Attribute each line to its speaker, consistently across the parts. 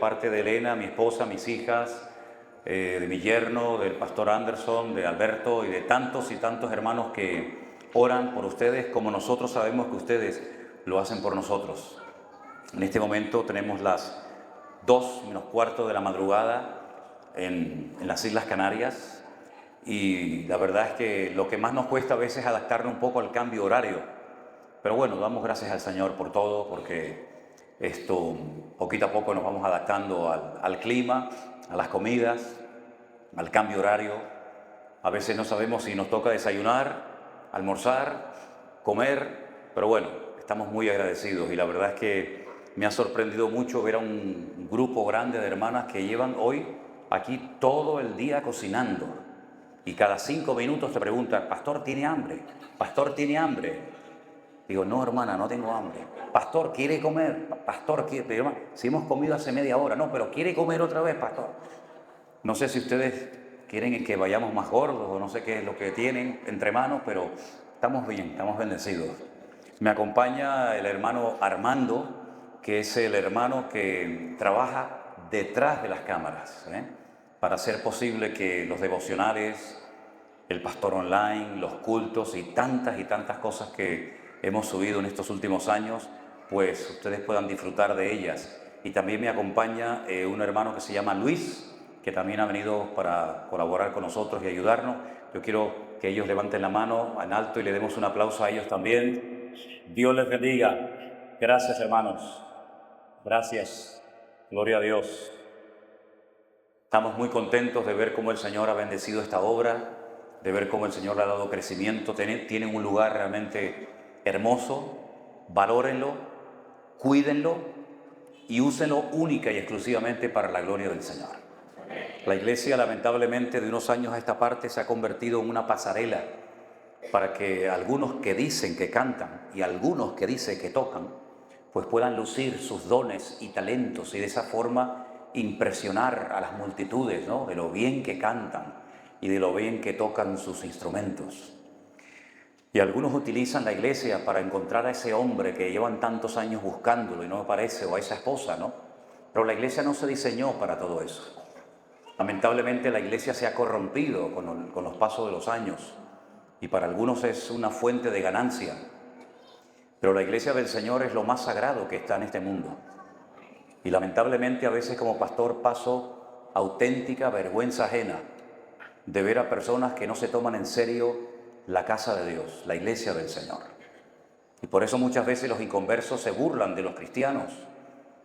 Speaker 1: parte de Elena, mi esposa, mis hijas, de mi yerno, del pastor Anderson, de Alberto y de tantos y tantos hermanos que oran por ustedes, como nosotros sabemos que ustedes lo hacen por nosotros. En este momento tenemos las 2 menos cuarto de la madrugada en las Islas Canarias, y la verdad es que lo que más nos cuesta a veces es adaptarnos un poco al cambio horario. Pero bueno, damos gracias al Señor por todo, porque esto poquito a poco nos vamos adaptando al clima, a las comidas, al cambio horario. A veces no sabemos si nos toca desayunar, almorzar, comer, pero bueno, estamos muy agradecidos, y la verdad es que me ha sorprendido mucho ver a un grupo grande de hermanas que llevan hoy aquí todo el día cocinando, y cada 5 minutos te preguntan: pastor, ¿tiene hambre? Pastor, ¿tiene hambre? Digo: no, hermana, no tengo hambre. Pastor, ¿quiere comer? Pastor, ¿quiere? Si hemos comido hace media hora. No, pero ¿quiere comer otra vez, pastor? No sé si ustedes quieren que vayamos más gordos o no sé qué es lo que tienen entre manos, pero estamos bien, estamos bendecidos. Me acompaña el hermano Armando, que es el hermano que trabaja detrás de las cámaras, para hacer posible que los devocionales, el pastor online, los cultos y tantas cosas que hemos subido en estos últimos años, pues ustedes puedan disfrutar de ellas. Y también me acompaña un hermano que se llama Luis, que también ha venido para colaborar con nosotros y ayudarnos. Yo quiero que ellos levanten la mano en alto y le demos un aplauso a ellos también. Dios les bendiga. Gracias, hermanos. Gracias. Gloria a Dios. Estamos muy contentos de ver cómo el Señor ha bendecido esta obra, de ver cómo el Señor le ha dado crecimiento. Tienen un lugar realmente hermoso. Valórenlo, cuídenlo y úsenlo única y exclusivamente para la gloria del Señor. La iglesia, lamentablemente, de unos años a esta parte se ha convertido en una pasarela para que algunos que dicen que cantan y algunos que dicen que tocan, pues puedan lucir sus dones y talentos, y de esa forma impresionar a las multitudes, ¿no?, de lo bien que cantan y de lo bien que tocan sus instrumentos. Y algunos utilizan la iglesia para encontrar a ese hombre que llevan tantos años buscándolo y no aparece, o a esa esposa, ¿no? Pero la iglesia no se diseñó para todo eso. Lamentablemente la iglesia se ha corrompido con los pasos de los años, y para algunos es una fuente de ganancia. Pero la iglesia del Señor es lo más sagrado que está en este mundo. Y lamentablemente a veces como pastor paso auténtica vergüenza ajena de ver a personas que no se toman en serio la casa de Dios, la iglesia del Señor. Y por eso muchas veces los inconversos se burlan de los cristianos.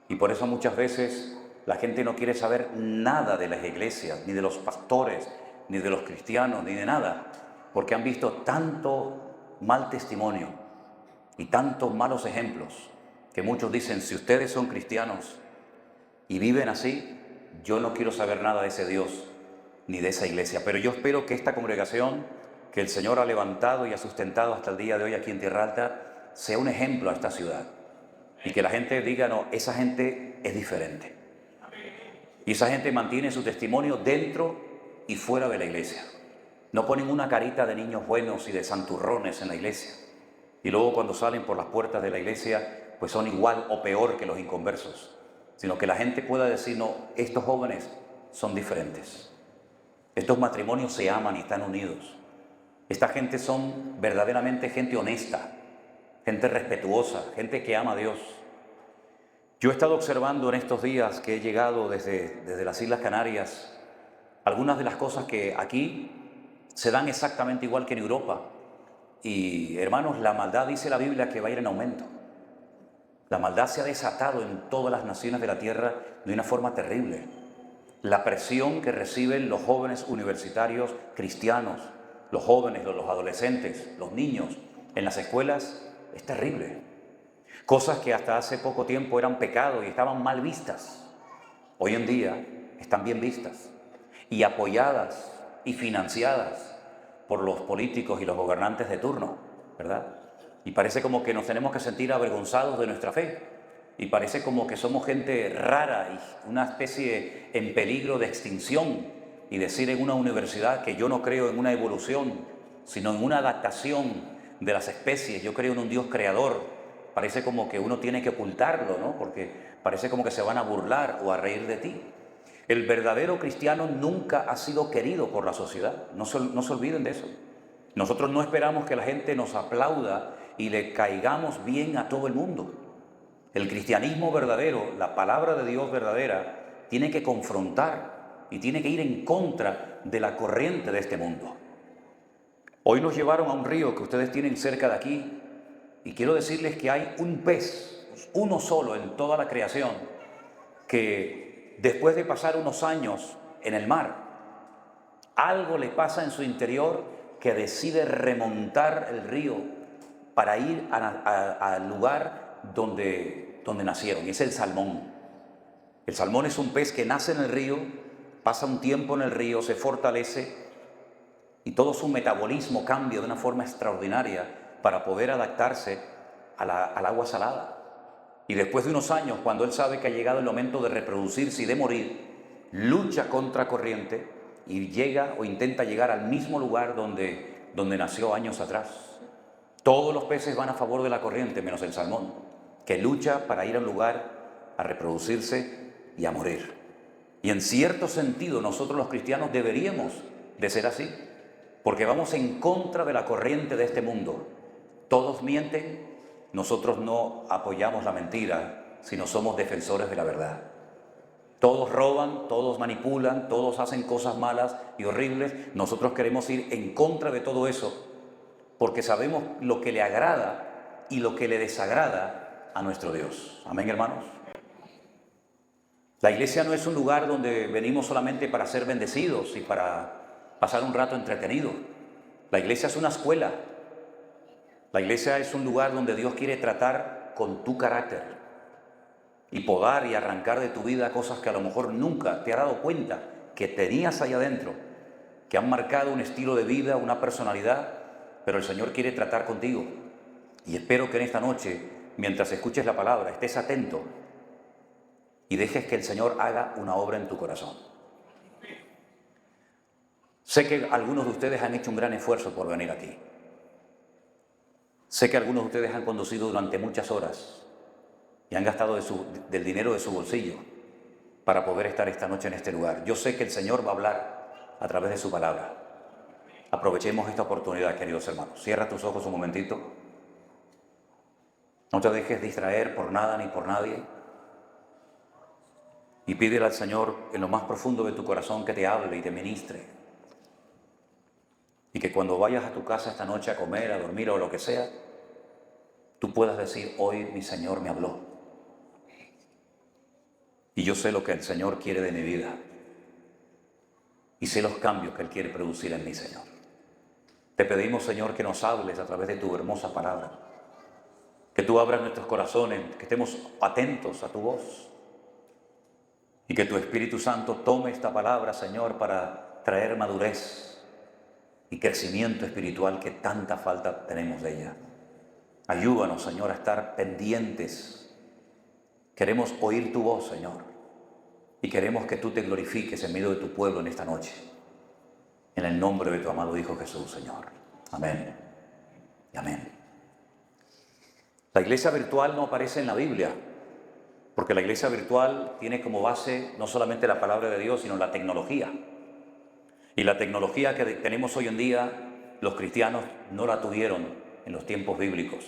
Speaker 1: Y por eso muchas veces la gente no quiere saber nada de las iglesias, ni de los pastores, ni de los cristianos, ni de nada, porque han visto tanto mal testimonio y tantos malos ejemplos, que muchos dicen: si ustedes son cristianos y viven así, yo no quiero saber nada de ese Dios ni de esa iglesia. Pero yo espero que esta congregación que el Señor ha levantado y ha sustentado hasta el día de hoy aquí en Tierra Alta sea un ejemplo a esta ciudad, y que la gente diga: no, esa gente es diferente. Y esa gente mantiene su testimonio dentro y fuera de la iglesia. No ponen una carita de niños buenos y de santurrones en la iglesia, y luego cuando salen por las puertas de la iglesia pues son igual o peor que los inconversos, sino que la gente pueda decir: no, estos jóvenes son diferentes, estos matrimonios se aman y están unidos, esta gente son verdaderamente gente honesta, gente respetuosa, gente que ama a Dios. Yo he estado observando en estos días que he llegado desde las Islas Canarias algunas de las cosas que aquí se dan exactamente igual que en Europa. Y hermanos, la maldad, dice la Biblia, que va a ir en aumento. La maldad se ha desatado en todas las naciones de la tierra de una forma terrible. La presión que reciben los jóvenes universitarios cristianos, los jóvenes, los adolescentes, los niños en las escuelas es terrible. Cosas que hasta hace poco tiempo eran pecado y estaban mal vistas, hoy en día están bien vistas y apoyadas y financiadas por los políticos y los gobernantes de turno, ¿verdad? Y parece como que nos tenemos que sentir avergonzados de nuestra fe, y parece como que somos gente rara y una especie en peligro de extinción, y decir en una universidad que yo no creo en una evolución, sino en una adaptación de las especies. Yo creo en un Dios creador, parece como que uno tiene que ocultarlo, ¿no? Porque parece como que se van a burlar o a reír de ti. El verdadero cristiano nunca ha sido querido por la sociedad, no se olviden de eso. Nosotros no esperamos que la gente nos aplauda y le caigamos bien a todo el mundo. El cristianismo verdadero, la palabra de Dios verdadera, tiene que confrontar y tiene que ir en contra de la corriente de este mundo. Hoy nos llevaron a un río que ustedes tienen cerca de aquí y quiero decirles que hay un pez, uno solo en toda la creación, que después de pasar unos años en el mar, algo le pasa en su interior que decide remontar el río para ir al lugar donde nacieron, y es el salmón. El salmón es un pez que nace en el río, pasa un tiempo en el río, se fortalece y todo su metabolismo cambia de una forma extraordinaria para poder adaptarse al agua salada. Y después de unos años, cuando él sabe que ha llegado el momento de reproducirse y de morir, lucha contra corriente y llega o intenta llegar al mismo lugar donde nació años atrás. Todos los peces van a favor de la corriente, menos el salmón, que lucha para ir a un lugar a reproducirse y a morir. Y en cierto sentido, nosotros los cristianos deberíamos de ser así, porque vamos en contra de la corriente de este mundo. Todos mienten, nosotros no apoyamos la mentira, sino somos defensores de la verdad. Todos roban, todos manipulan, todos hacen cosas malas y horribles. Nosotros queremos ir en contra de todo eso, porque sabemos lo que le agrada y lo que le desagrada a nuestro Dios. Amén, hermanos. La iglesia no es un lugar donde venimos solamente para ser bendecidos y para pasar un rato entretenido. La iglesia es una escuela. La iglesia es un lugar donde Dios quiere tratar con tu carácter y podar y arrancar de tu vida cosas que a lo mejor nunca te has dado cuenta que tenías ahí adentro, que han marcado un estilo de vida, una personalidad, pero el Señor quiere tratar contigo. Y espero que en esta noche, mientras escuches la palabra, estés atento y dejes que el Señor haga una obra en tu corazón. Sé que algunos de ustedes han hecho un gran esfuerzo por venir aquí. Sé que algunos de ustedes han conducido durante muchas horas y han gastado del dinero de su bolsillo para poder estar esta noche en este lugar. Yo sé que el Señor va a hablar a través de su palabra. Aprovechemos esta oportunidad, queridos hermanos. Cierra tus ojos un momentito. No te dejes distraer por nada ni por nadie. Y pídele al Señor en lo más profundo de tu corazón que te hable y te ministre. Y que cuando vayas a tu casa esta noche a comer, a dormir o lo que sea, tú puedas decir, hoy mi Señor me habló. Y yo sé lo que el Señor quiere de mi vida. Y sé los cambios que Él quiere producir en mí, Señor. Te pedimos, Señor, que nos hables a través de tu hermosa palabra. Que tú abras nuestros corazones, que estemos atentos a tu voz. Y que tu Espíritu Santo tome esta palabra, Señor, para traer madurez y crecimiento espiritual que tanta falta tenemos de ella. Ayúdanos, Señor, a estar pendientes. Queremos oír tu voz, Señor, y queremos que tú te glorifiques en medio de tu pueblo en esta noche. En el nombre de tu amado Hijo Jesús, Señor. Amén y amén. La iglesia virtual no aparece en la Biblia, porque la iglesia virtual tiene como base no solamente la palabra de Dios, sino la tecnología. Y la tecnología que tenemos hoy en día, los cristianos no la tuvieron en los tiempos bíblicos.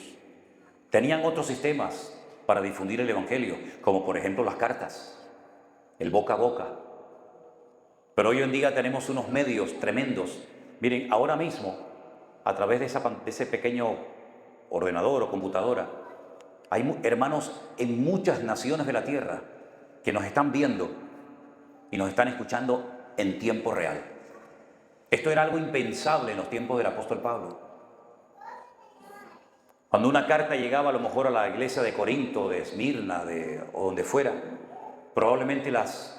Speaker 1: Tenían otros sistemas para difundir el evangelio, como por ejemplo las cartas, el boca a boca. Pero hoy en día tenemos unos medios tremendos. Miren, ahora mismo, a través de ese pequeño ordenador o computadora, hay hermanos en muchas naciones de la tierra que nos están viendo y nos están escuchando en tiempo real. Esto era algo impensable en los tiempos del apóstol Pablo. Cuando una carta llegaba a lo mejor a la iglesia de Corinto, de Esmirna, o donde fuera, probablemente las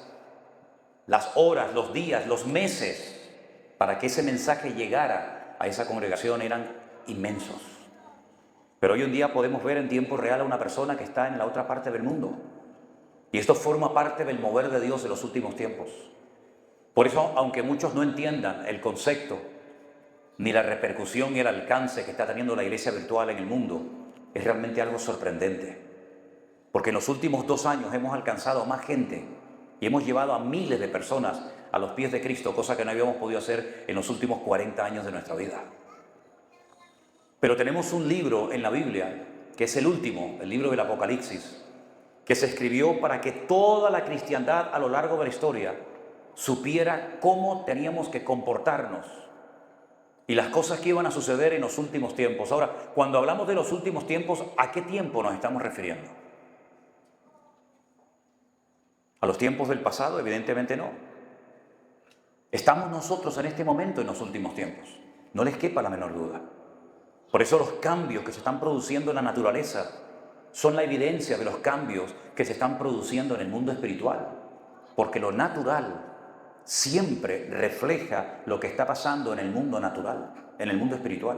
Speaker 1: horas, los días, los meses para que ese mensaje llegara a esa congregación eran inmensos. Pero hoy en día podemos ver en tiempo real a una persona que está en la otra parte del mundo. Y esto forma parte del mover de Dios de los últimos tiempos. Por eso, aunque muchos no entiendan el concepto, ni la repercusión y el alcance que está teniendo la iglesia virtual en el mundo, es realmente algo sorprendente. Porque en los últimos 2 años hemos alcanzado a más gente y hemos llevado a miles de personas a los pies de Cristo, cosa que no habíamos podido hacer en los últimos 40 años de nuestra vida. Pero tenemos un libro en la Biblia, que es el último, el libro del Apocalipsis, que se escribió para que toda la cristiandad a lo largo de la historia supiera cómo teníamos que comportarnos y las cosas que iban a suceder en los últimos tiempos. Ahora, cuando hablamos de los últimos tiempos, ¿a qué tiempo nos estamos refiriendo? ¿A los tiempos del pasado? Evidentemente no. Estamos nosotros en este momento en los últimos tiempos. No les quepa la menor duda. Por eso los cambios que se están produciendo en la naturaleza son la evidencia de los cambios que se están produciendo en el mundo espiritual. Porque lo natural siempre refleja lo que está pasando en el mundo natural, en el mundo espiritual.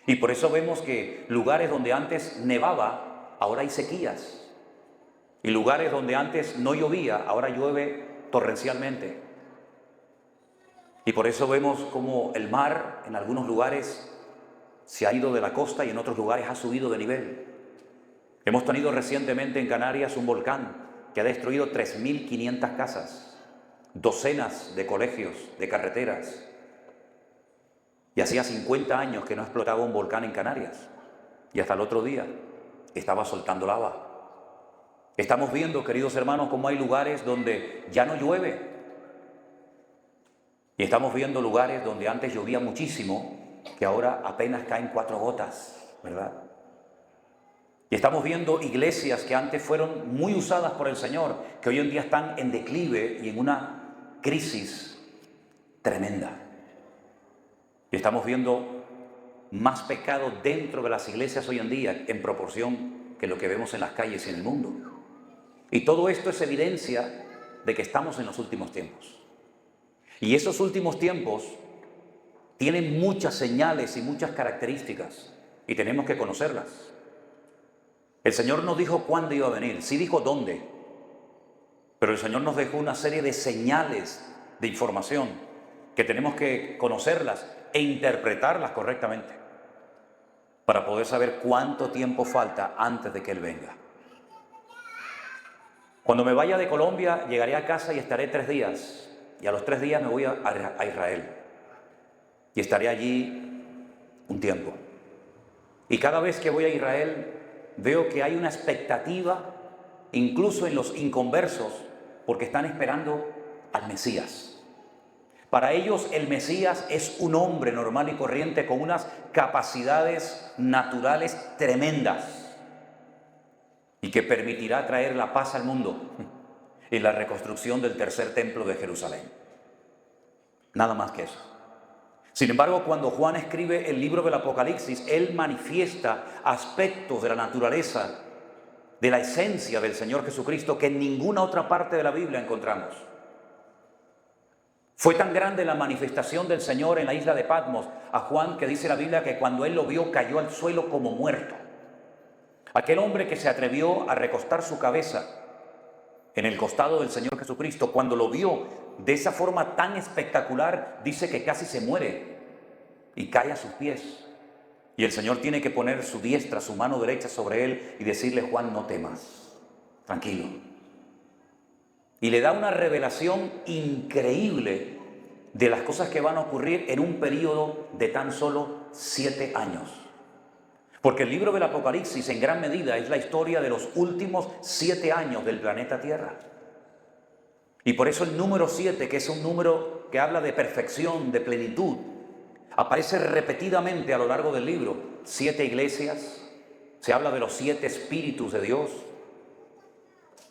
Speaker 1: Y por eso vemos que lugares donde antes nevaba, ahora hay sequías. Y lugares donde antes no llovía, ahora llueve torrencialmente. Y por eso vemos como el mar en algunos lugares se ha ido de la costa y en otros lugares ha subido de nivel. Hemos tenido recientemente en Canarias un volcán que ha destruido 3.500 casas, docenas de colegios, de carreteras. Y hacía 50 años que no explotaba un volcán en Canarias. Y hasta el otro día estaba soltando lava. Estamos viendo, queridos hermanos, cómo hay lugares donde ya no llueve. Y estamos viendo lugares donde antes llovía muchísimo, que ahora apenas caen 4 gotas, ¿verdad? Y estamos viendo iglesias que antes fueron muy usadas por el Señor, que hoy en día están en declive y en una crisis tremenda. Y estamos viendo más pecado dentro de las iglesias hoy en día en proporción que lo que vemos en las calles y en el mundo. Y todo esto es evidencia de que estamos en los últimos tiempos. Y esos últimos tiempos tienen muchas señales y muchas características y tenemos que conocerlas. El Señor no dijo cuándo iba a venir, sí dijo dónde. Pero el Señor nos dejó una serie de señales de información que tenemos que conocerlas e interpretarlas correctamente para poder saber cuánto tiempo falta antes de que Él venga. Cuando me vaya de Colombia, llegaré a casa y estaré 3 días. Y a los 3 días me voy a Israel. Y estaré allí un tiempo. Y cada vez que voy a Israel, veo que hay una expectativa, incluso en los inconversos, porque están esperando al Mesías. Para ellos el Mesías es un hombre normal y corriente con unas capacidades naturales tremendas y que permitirá traer la paz al mundo y la reconstrucción del tercer templo de Jerusalén. Nada más que eso. Sin embargo, cuando Juan escribe el libro del Apocalipsis, él manifiesta aspectos de la naturaleza, de la esencia del Señor Jesucristo que en ninguna otra parte de la Biblia encontramos. Fue tan grande la manifestación del Señor en la isla de Patmos a Juan que dice la Biblia que cuando él lo vio cayó al suelo como muerto. Aquel hombre que se atrevió a recostar su cabeza en el costado del Señor Jesucristo, cuando lo vio de esa forma tan espectacular, dice que casi se muere y cae a sus pies. Y el Señor tiene que poner su diestra, su mano derecha sobre él y decirle: Juan, no temas, tranquilo. Y le da una revelación increíble de las cosas que van a ocurrir en un periodo de tan solo 7 años. Porque el libro del Apocalipsis en gran medida es la historia de los últimos 7 años del planeta Tierra. Y por eso el número 7, que es un número que habla de perfección, de plenitud, aparece repetidamente a lo largo del libro. 7 iglesias, se habla de los 7 espíritus de Dios,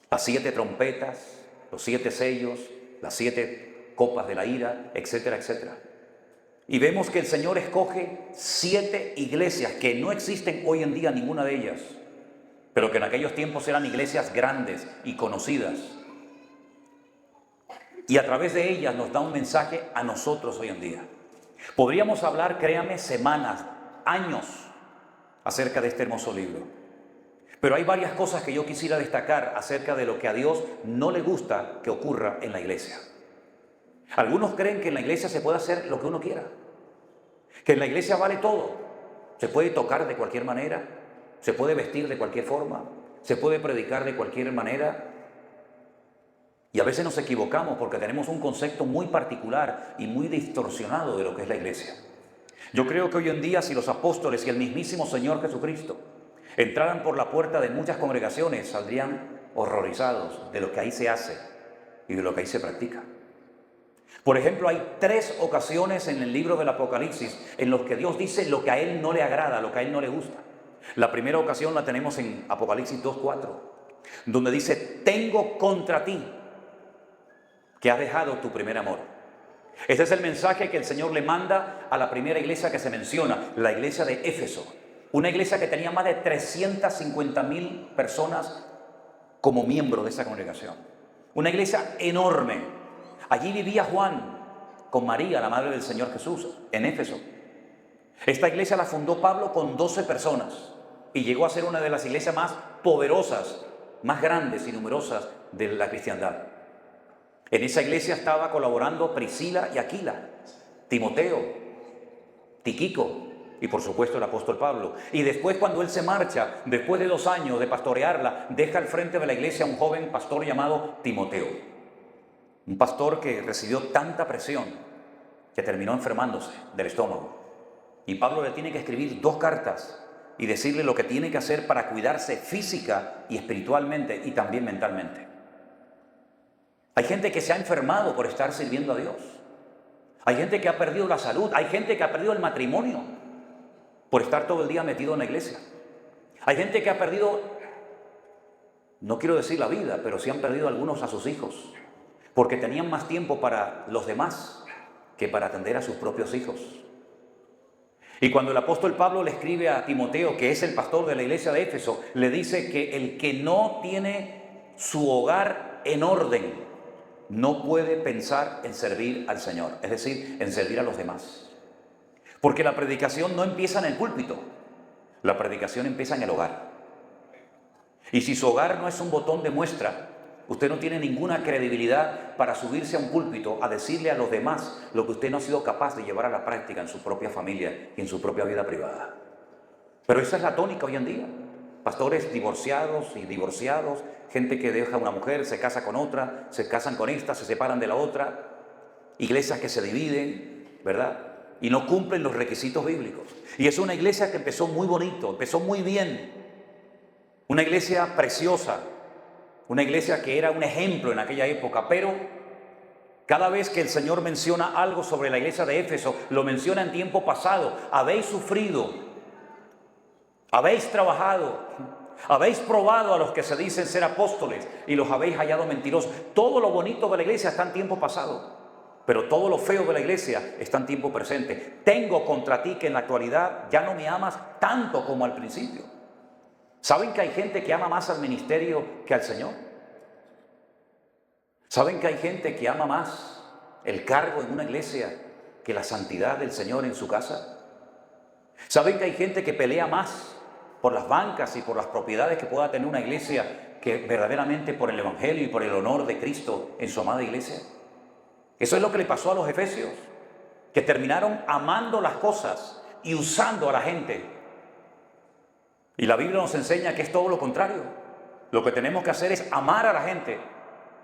Speaker 1: las 7 trompetas, los 7 sellos, las 7 copas de la ira, etcétera, etcétera. Y vemos que el Señor escoge 7 iglesias que no existen hoy en día ninguna de ellas, pero que en aquellos tiempos eran iglesias grandes y conocidas. Y a través de ellas nos da un mensaje a nosotros hoy en día. Podríamos hablar, créame, semanas, años acerca de este hermoso libro. Pero hay varias cosas que yo quisiera destacar acerca de lo que a Dios no le gusta que ocurra en la iglesia. Algunos creen que en la iglesia se puede hacer lo que uno quiera, que en la iglesia vale todo, se puede tocar de cualquier manera, se puede vestir de cualquier forma, se puede predicar de cualquier manera. Y a veces nos equivocamos porque tenemos un concepto muy particular y muy distorsionado de lo que es la iglesia. Yo creo que hoy en día, si los apóstoles y el mismísimo Señor Jesucristo entraran por la puerta de muchas congregaciones, saldrían horrorizados de lo que ahí se hace y de lo que ahí se practica. Por ejemplo, hay 3 ocasiones en el libro del Apocalipsis en los que Dios dice lo que a Él no le agrada, lo que a Él no le gusta. La primera ocasión la tenemos en Apocalipsis 2:4, donde dice: tengo contra ti que has dejado tu primer amor. Ese es el mensaje que el Señor le manda a la primera iglesia que se menciona, la iglesia de Éfeso. Una iglesia que tenía más de 350,000 personas como miembro de esa congregación. Una iglesia enorme. Allí vivía Juan con María, la madre del Señor Jesús, en Éfeso. Esta iglesia la fundó Pablo con 12 personas y llegó a ser una de las iglesias más poderosas, más grandes y numerosas de la cristiandad. En esa iglesia estaba colaborando Priscila y Aquila, Timoteo, Tíquico y por supuesto el apóstol Pablo. Y después, cuando él se marcha, después de 2 años de pastorearla, deja al frente de la iglesia a un joven pastor llamado Timoteo. Un pastor que recibió tanta presión que terminó enfermándose del estómago. Y Pablo le tiene que escribir 2 cartas y decirle lo que tiene que hacer para cuidarse física y espiritualmente y también mentalmente. Hay gente que se ha enfermado por estar sirviendo a Dios. Hay gente que ha perdido la salud. Hay gente que ha perdido el matrimonio por estar todo el día metido en la iglesia. Hay gente que ha perdido, no quiero decir la vida, pero sí han perdido algunos a sus hijos, porque tenían más tiempo para los demás que para atender a sus propios hijos. Y cuando el apóstol Pablo le escribe a Timoteo, que es el pastor de la iglesia de Éfeso, le dice que el que no tiene su hogar en orden no puede pensar en servir al Señor, es decir, en servir a los demás. Porque la predicación no empieza en el púlpito, la predicación empieza en el hogar. Y si su hogar no es un botón de muestra, usted no tiene ninguna credibilidad para subirse a un púlpito a decirle a los demás lo que usted no ha sido capaz de llevar a la práctica en su propia familia y en su propia vida privada. Pero esa es la tónica hoy en día. Pastores divorciados y divorciados, gente que deja a una mujer, se casa con otra, se casan con esta, se separan de la otra, iglesias que se dividen, ¿verdad? Y no cumplen los requisitos bíblicos. Y es una iglesia que empezó muy bonito, empezó muy bien, una iglesia preciosa, una iglesia que era un ejemplo en aquella época, pero cada vez que el Señor menciona algo sobre la iglesia de Éfeso, lo menciona en tiempo pasado. Habéis sufrido, habéis trabajado, habéis probado a los que se dicen ser apóstoles y los habéis hallado mentirosos. Todo lo bonito de la iglesia está en tiempo pasado, pero todo lo feo de la iglesia está en tiempo presente. Tengo contra ti que en la actualidad ya no me amas tanto como al principio. ¿Saben que hay gente que ama más al ministerio que al Señor? ¿Saben que hay gente que ama más el cargo en una iglesia que la santidad del Señor en su casa? ¿Saben que hay gente que pelea más por las bancas y por las propiedades que pueda tener una iglesia que verdaderamente por el Evangelio y por el honor de Cristo en su amada iglesia? Eso es lo que le pasó a los efesios, que terminaron amando las cosas y usando a la gente. Y la Biblia nos enseña que es todo lo contrario. Lo que tenemos que hacer es amar a la gente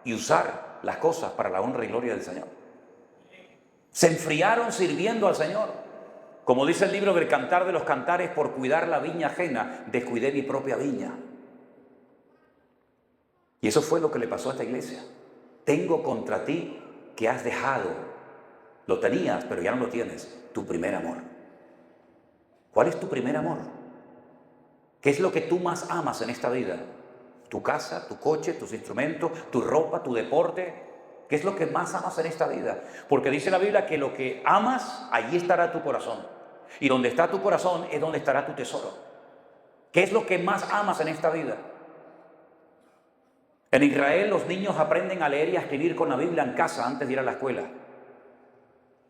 Speaker 1: y usar las cosas para la honra y gloria del Señor. Se enfriaron sirviendo al Señor. Como dice el libro del Cantar de los Cantares, por cuidar la viña ajena, descuidé mi propia viña. Y eso fue lo que le pasó a esta iglesia. Tengo contra ti que has dejado, lo tenías, pero ya no lo tienes, tu primer amor. ¿Cuál es tu primer amor? ¿Qué es lo que tú más amas en esta vida? ¿Tu casa, tu coche, tus instrumentos, tu ropa, tu deporte? ¿Qué es lo que más amas en esta vida? Porque dice la Biblia que lo que amas, allí estará tu corazón. Y donde está tu corazón es donde estará tu tesoro. ¿Qué es lo que más amas en esta vida? En Israel los niños aprenden a leer y a escribir con la Biblia en casa antes de ir a la escuela.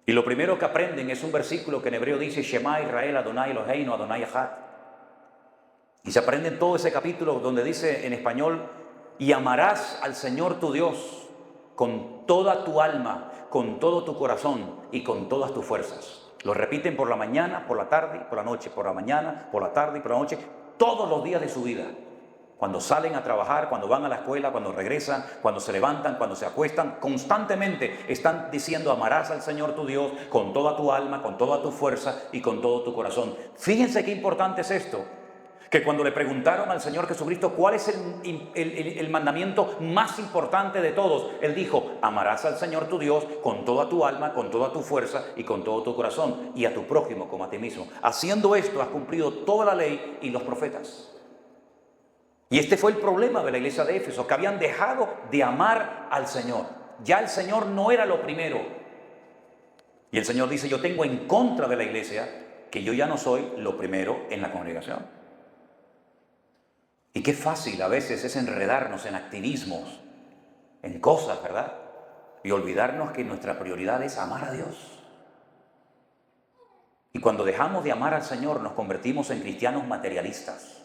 Speaker 1: Y lo primero que aprenden es un versículo que en hebreo dice: Shema Israel, Adonai Eloheinu, Adonai Echad. Y se aprende todo ese capítulo donde dice en español: y amarás al Señor tu Dios con toda tu alma, con todo tu corazón y con todas tus fuerzas. Lo repiten por la mañana, por la tarde, por la noche, por la mañana, por la tarde y por la noche. todos los días de su vida. Cuando salen a trabajar, cuando van a la escuela, cuando regresan, cuando se levantan, cuando se acuestan, constantemente están diciendo: amarás al Señor tu Dios con toda tu alma, con toda tu fuerza y con todo tu corazón. Fíjense qué importante es esto, que cuando le preguntaron al Señor Jesucristo cuál es el mandamiento más importante de todos, Él dijo: amarás al Señor tu Dios con toda tu alma, con toda tu fuerza y con todo tu corazón, y a tu prójimo como a ti mismo. Haciendo esto has cumplido toda la ley y los profetas. Y este fue el problema de la iglesia de Éfeso, que habían dejado de amar al Señor. Ya el Señor no era lo primero. Y el Señor dice: yo tengo en contra de la iglesia que yo ya no soy lo primero en la congregación. Y qué fácil a veces es enredarnos en activismos, en cosas, ¿verdad? Y olvidarnos que nuestra prioridad es amar a Dios. Y cuando dejamos de amar al Señor, nos convertimos en cristianos materialistas.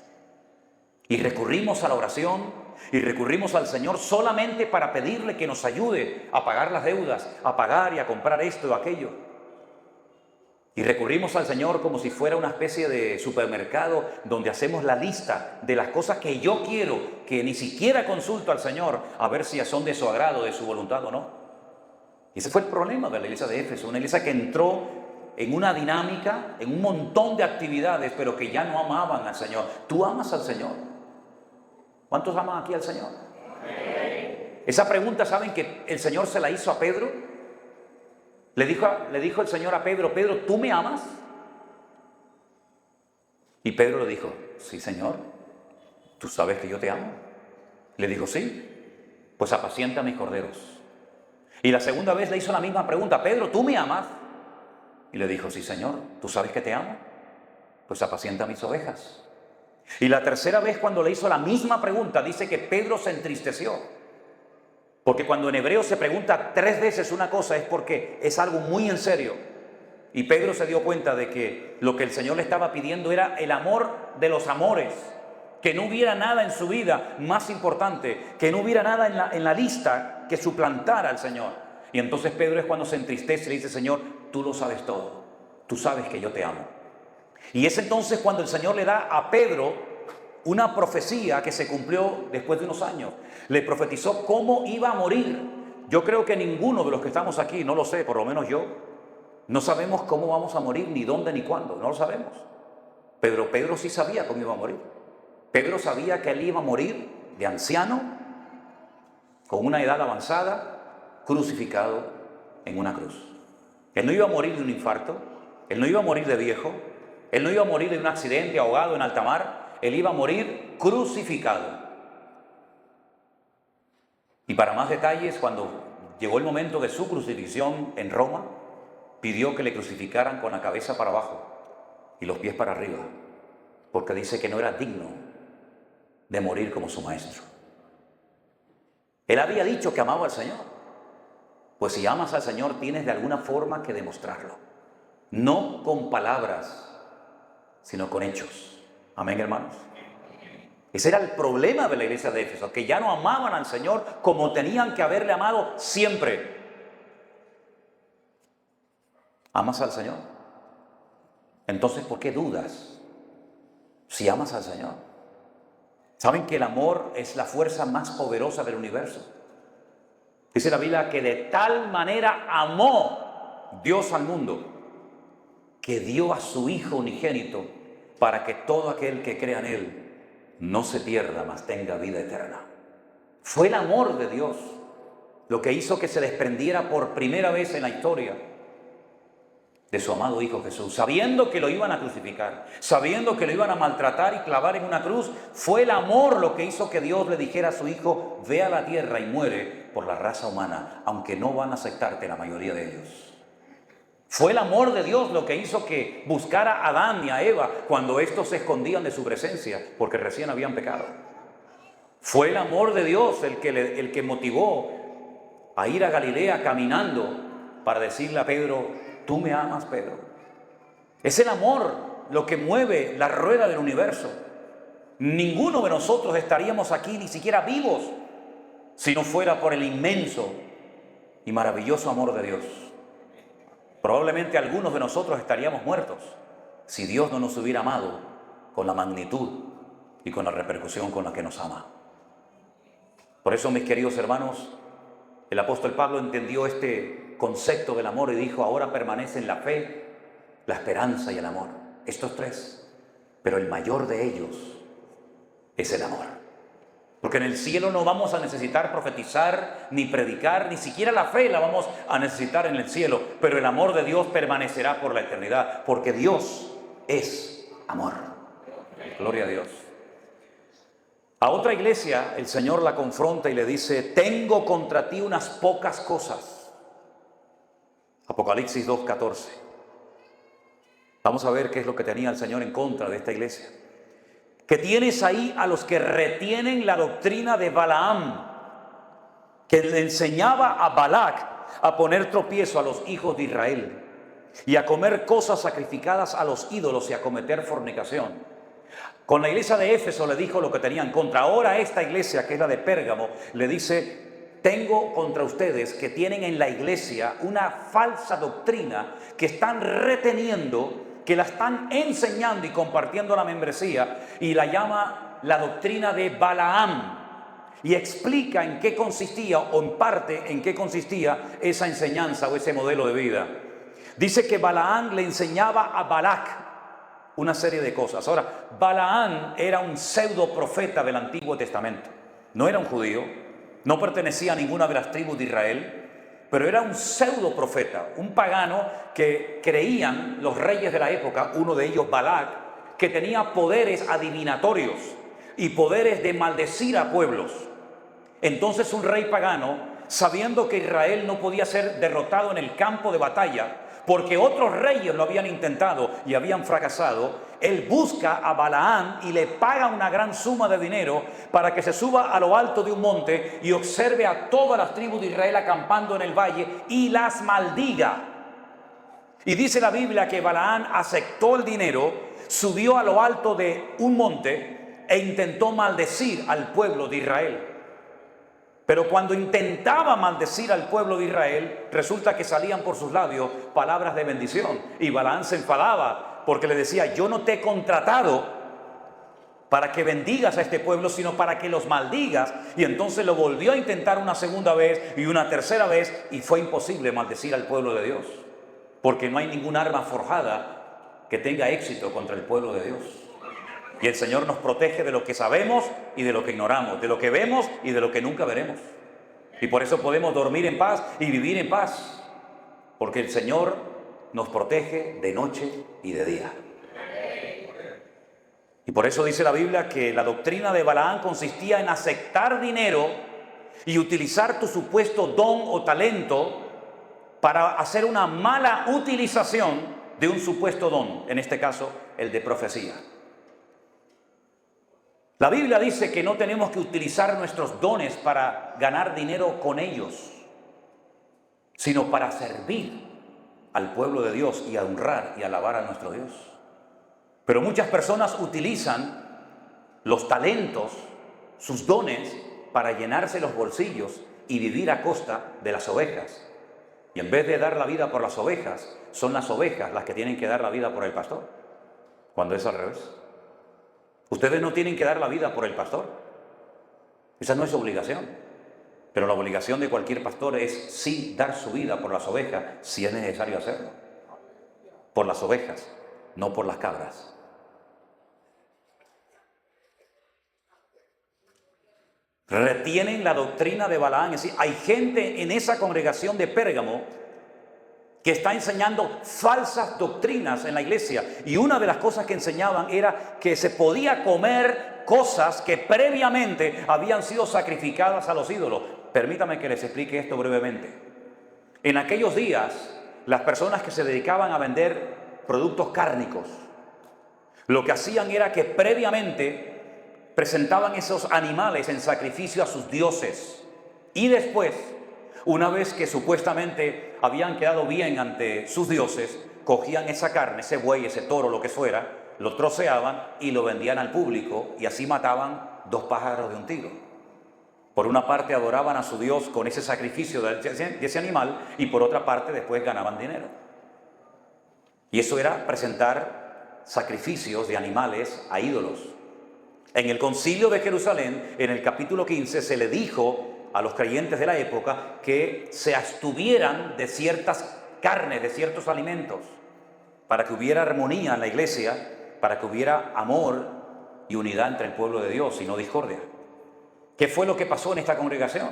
Speaker 1: Y recurrimos a la oración y recurrimos al Señor solamente para pedirle que nos ayude a pagar las deudas, a pagar y a comprar esto o aquello. Y recurrimos al Señor como si fuera una especie de supermercado donde hacemos la lista de las cosas que yo quiero, que ni siquiera consulto al Señor a ver si son de su agrado, de su voluntad o no. Y ese fue el problema de la iglesia de Éfeso, una iglesia que entró en una dinámica, en un montón de actividades, pero que ya no amaban al Señor. ¿Tú amas al Señor? ¿Cuántos aman aquí al Señor? Esa pregunta, ¿saben que el Señor se la hizo a Pedro? Le dijo el Señor a Pedro: Pedro, ¿tú me amas? Y Pedro le dijo: sí, Señor, ¿tú sabes que yo te amo? Le dijo: sí, pues apacienta mis corderos. Y la segunda vez le hizo la misma pregunta: Pedro, ¿tú me amas? Y le dijo: sí, Señor, ¿tú sabes que te amo? Pues apacienta mis ovejas. Y la tercera vez, cuando le hizo la misma pregunta, dice que Pedro se entristeció. Porque cuando en hebreo se pregunta 3 veces una cosa es porque es algo muy en serio. Y Pedro se dio cuenta de que lo que el Señor le estaba pidiendo era el amor de los amores. Que no hubiera nada en su vida más importante, que no hubiera nada en la lista que suplantara al Señor. Y entonces Pedro es cuando se entristece y le dice: Señor, tú lo sabes todo. Tú sabes que yo te amo. Y es entonces cuando el Señor le da a Pedro una profecía que se cumplió después de unos años. Le profetizó cómo iba a morir. Yo creo que ninguno de los que estamos aquí, no lo sé, por lo menos yo, no sabemos cómo vamos a morir, ni dónde, ni cuándo, no lo sabemos. Pero Pedro sí sabía cómo iba a morir. Pedro sabía que él iba a morir de anciano, con una edad avanzada, crucificado en una cruz. Él no iba a morir de un infarto, él no iba a morir de viejo, él no iba a morir de un accidente, ahogado en alta mar, él iba a morir crucificado. Y para más detalles, cuando llegó el momento de su crucifixión en Roma, pidió que le crucificaran con la cabeza para abajo y los pies para arriba, porque dice que no era digno de morir como su maestro. Él había dicho que amaba al Señor. Pues si amas al Señor, tienes de alguna forma que demostrarlo. No con palabras, sino con hechos. Amén, hermanos. Ese era el problema de la iglesia de Éfeso, que ya no amaban al Señor como tenían que haberle amado siempre. ¿Amas al Señor? Entonces, ¿por qué dudas si amas al Señor? ¿Saben que el amor es la fuerza más poderosa del universo? Dice la Biblia que de tal manera amó Dios al mundo, que dio a su Hijo unigénito para que todo aquel que crea en Él no se pierda, mas tenga vida eterna. Fue el amor de Dios lo que hizo que se desprendiera por primera vez en la historia de su amado Hijo Jesús, sabiendo que lo iban a crucificar, sabiendo que lo iban a maltratar y clavar en una cruz. Fue el amor lo que hizo que Dios le dijera a su Hijo: ve a la tierra y muere por la raza humana, aunque no van a aceptarte la mayoría de ellos. Fue el amor de Dios lo que hizo que buscara a Adán y a Eva cuando estos se escondían de su presencia, porque recién habían pecado. Fue el amor de Dios el que motivó a ir a Galilea caminando para decirle a Pedro: tú me amas, Pedro. Es el amor lo que mueve la rueda del universo. Ninguno de nosotros estaríamos aquí ni siquiera vivos si no fuera por el inmenso y maravilloso amor de Dios. Probablemente algunos de nosotros estaríamos muertos si Dios no nos hubiera amado con la magnitud y con la repercusión con la que nos ama. Por eso, mis queridos hermanos, el apóstol Pablo entendió este concepto del amor y dijo: ahora permanecen la fe, la esperanza y el amor. Estos tres, pero el mayor de ellos es el amor. Porque en el cielo no vamos a necesitar profetizar ni predicar, ni siquiera la fe la vamos a necesitar en el cielo, pero el amor de Dios permanecerá por la eternidad, porque Dios es amor. Gloria a Dios. A otra iglesia el Señor la confronta y le dice: tengo contra ti unas pocas cosas. Apocalipsis 2:14. Vamos a ver qué es lo que tenía el Señor en contra de esta iglesia. Que tienes ahí a los que retienen la doctrina de Balaam, que le enseñaba a Balac a poner tropiezo a los hijos de Israel y a comer cosas sacrificadas a los ídolos y a cometer fornicación. Con la iglesia de Éfeso le dijo lo que tenía en contra. Ahora esta iglesia, que es la de Pérgamo, le dice: tengo contra ustedes que tienen en la iglesia una falsa doctrina que están reteniendo, que la están enseñando y compartiendo la membresía, y la llama la doctrina de Balaam. Y explica en qué consistía, o en parte en qué consistía esa enseñanza o ese modelo de vida. Dice que Balaam le enseñaba a Balac una serie de cosas. Ahora, Balaam era un pseudo profeta del Antiguo Testamento. No era un judío, no pertenecía a ninguna de las tribus de Israel, pero era un pseudo profeta, un pagano que creían los reyes de la época, uno de ellos Balac, que tenía poderes adivinatorios y poderes de maldecir a pueblos. Entonces un rey pagano, sabiendo que Israel no podía ser derrotado en el campo de batalla, porque otros reyes lo habían intentado y habían fracasado, él busca a Balaam y le paga una gran suma de dinero para que se suba a lo alto de un monte y observe a todas las tribus de Israel acampando en el valle y las maldiga. Y dice la Biblia que Balaam aceptó el dinero, subió a lo alto de un monte e intentó maldecir al pueblo de Israel. Pero cuando intentaba maldecir al pueblo de Israel, resulta que salían por sus labios palabras de bendición. Y Balaam se enfadaba porque le decía: yo no te he contratado para que bendigas a este pueblo, sino para que los maldigas. Y entonces lo volvió a intentar una segunda vez y una tercera vez, y fue imposible maldecir al pueblo de Dios, porque no hay ningún arma forjada que tenga éxito contra el pueblo de Dios. Y el Señor nos protege de lo que sabemos y de lo que ignoramos, de lo que vemos y de lo que nunca veremos. Y por eso podemos dormir en paz y vivir en paz, porque el Señor nos protege de noche y de día. Y por eso dice la Biblia que la doctrina de Balaam consistía en aceptar dinero y utilizar tu supuesto don o talento para hacer una mala utilización de un supuesto don, en este caso el de profecía. La Biblia dice que no tenemos que utilizar nuestros dones para ganar dinero con ellos, sino para servir al pueblo de Dios y a honrar y alabar a nuestro Dios. Pero muchas personas utilizan los talentos, sus dones, para llenarse los bolsillos y vivir a costa de las ovejas. Y en vez de dar la vida por las ovejas, son las ovejas las que tienen que dar la vida por el pastor, cuando es al revés. Ustedes no tienen que dar la vida por el pastor. Esa no es su obligación. Pero la obligación de cualquier pastor es sí dar su vida por las ovejas, si es necesario hacerlo. Por las ovejas, no por las cabras. Retienen la doctrina de Balaam. Es decir, hay gente en esa congregación de Pérgamo que está enseñando falsas doctrinas en la iglesia. Y una de las cosas que enseñaban era que se podía comer cosas que previamente habían sido sacrificadas a los ídolos. Permítame que les explique esto brevemente. En aquellos días, las personas que se dedicaban a vender productos cárnicos, lo que hacían era que previamente presentaban esos animales en sacrificio a sus dioses. Y después, una vez que supuestamente habían quedado bien ante sus dioses, cogían esa carne, ese buey, ese toro, lo que fuera, lo troceaban y lo vendían al público, y así mataban dos pájaros de un tiro. Por una parte adoraban a su Dios con ese sacrificio de ese animal, y por otra parte después ganaban dinero. Y eso era presentar sacrificios de animales a ídolos. En el Concilio de Jerusalén, en el capítulo 15, se le dijo a los creyentes de la época que se abstuvieran de ciertas carnes, de ciertos alimentos, para que hubiera armonía en la iglesia, para que hubiera amor y unidad entre el pueblo de Dios y no discordia. ¿Qué fue lo que pasó en esta congregación?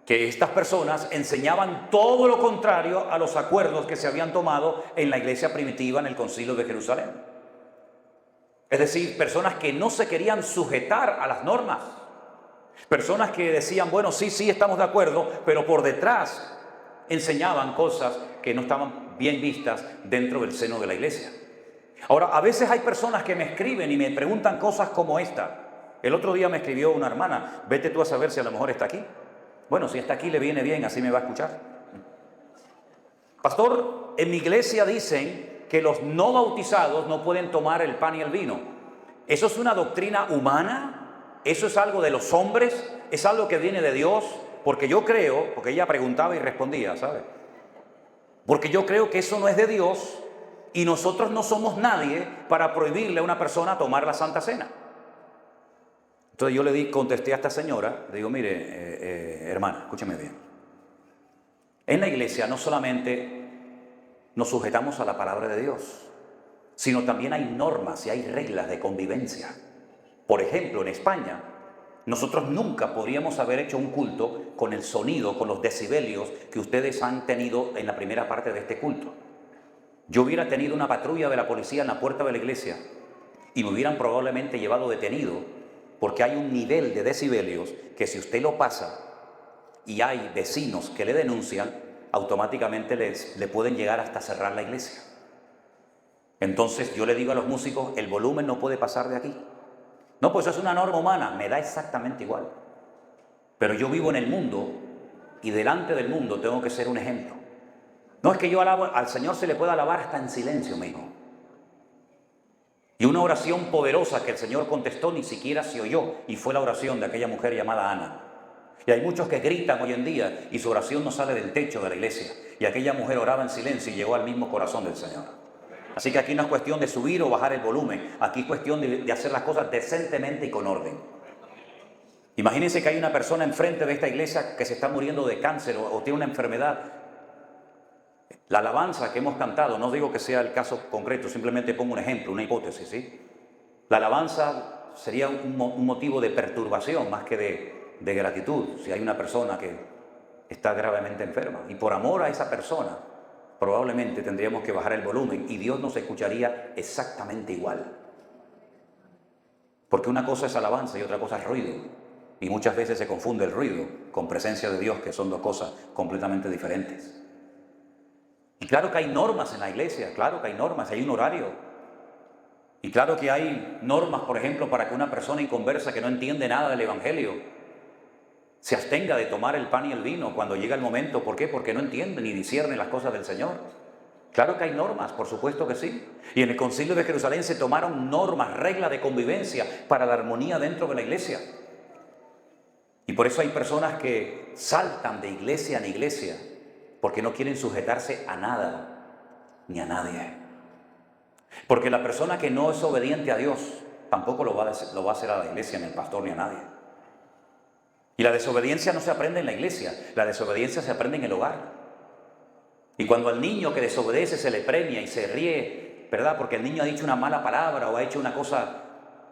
Speaker 1: Que estas personas enseñaban todo lo contrario a los acuerdos que se habían tomado en la iglesia primitiva en el Concilio de Jerusalén. Es decir, personas que no se querían sujetar a las normas. Personas que decían, bueno, sí, estamos de acuerdo, pero por detrás enseñaban cosas que no estaban bien vistas dentro del seno de la iglesia. Ahora, a veces hay personas que me escriben y me preguntan cosas como esta. El otro día me escribió una hermana, vete tú a saber si a lo mejor está aquí. Bueno, si está aquí le viene bien, así me va a escuchar. Pastor, en mi iglesia dicen que los no bautizados no pueden tomar el pan y el vino. ¿Eso es una doctrina humana? ¿Eso es algo de los hombres? ¿Es algo que viene de Dios? Porque yo creo, porque ella preguntaba y respondía, ¿sabe? Porque yo creo que eso no es de Dios y nosotros no somos nadie para prohibirle a una persona tomar la Santa Cena. Entonces yo contesté a esta señora, le digo, mire, hermana, escúcheme bien. En la iglesia no solamente nos sujetamos a la palabra de Dios, sino también hay normas y hay reglas de convivencia. Por ejemplo, en España, nosotros nunca podríamos haber hecho un culto con el sonido, con los decibelios que ustedes han tenido en la primera parte de este culto. Yo hubiera tenido una patrulla de la policía en la puerta de la iglesia y me hubieran probablemente llevado detenido, porque hay un nivel de decibelios que si usted lo pasa y hay vecinos que le denuncian, automáticamente le pueden llegar hasta cerrar la iglesia. Entonces yo le digo a los músicos, el volumen no puede pasar de aquí. No, pues eso es una norma humana, me da exactamente igual. Pero yo vivo en el mundo y delante del mundo tengo que ser un ejemplo. No es que yo al Señor se le pueda alabar hasta en silencio, mi hijo. Y una oración poderosa que el Señor contestó ni siquiera se oyó, y fue la oración de aquella mujer llamada Ana. Y hay muchos que gritan hoy en día y su oración no sale del techo de la iglesia. Y aquella mujer oraba en silencio y llegó al mismo corazón del Señor. Así que aquí no es cuestión de subir o bajar el volumen. Aquí es cuestión de hacer las cosas decentemente y con orden. Imagínense que hay una persona enfrente de esta iglesia que se está muriendo de cáncer o tiene una enfermedad. La alabanza que hemos cantado, no digo que sea el caso concreto, simplemente pongo un ejemplo, una hipótesis, ¿sí? La alabanza sería un motivo de perturbación más que de gratitud, si hay una persona que está gravemente enferma. Y por amor a esa persona, probablemente tendríamos que bajar el volumen y Dios nos escucharía exactamente igual. Porque una cosa es alabanza y otra cosa es ruido. Y muchas veces se confunde el ruido con presencia de Dios, que son dos cosas completamente diferentes. Y claro que hay normas en la iglesia, claro que hay normas, hay un horario. Y claro que hay normas, por ejemplo, para que una persona inconversa que no entiende nada del Evangelio se abstenga de tomar el pan y el vino cuando llega el momento. ¿Por qué? Porque no entiende ni discierne las cosas del Señor. Claro que hay normas, por supuesto que sí. Y en el Concilio de Jerusalén se tomaron normas, reglas de convivencia para la armonía dentro de la iglesia. Y por eso hay personas que saltan de iglesia en iglesia porque no quieren sujetarse a nada ni a nadie. Porque la persona que no es obediente a Dios tampoco lo va a hacer a la iglesia, ni al pastor, ni a nadie. Y la desobediencia no se aprende en la iglesia, la desobediencia se aprende en el hogar. Y cuando al niño que desobedece se le premia y se ríe, ¿verdad? Porque el niño ha dicho una mala palabra o ha hecho una cosa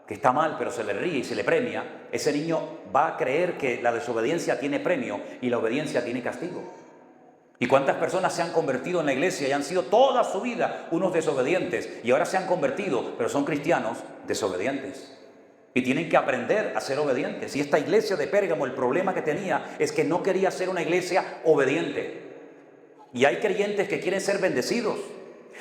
Speaker 1: que está mal, pero se le ríe y se le premia, ese niño va a creer que la desobediencia tiene premio y la obediencia tiene castigo. ¿Y cuántas personas se han convertido en la iglesia y han sido toda su vida unos desobedientes y ahora se han convertido, pero son cristianos desobedientes? Y tienen que aprender a ser obedientes. Y esta iglesia de Pérgamo, el problema que tenía es que no quería ser una iglesia obediente. Y hay creyentes que quieren ser bendecidos.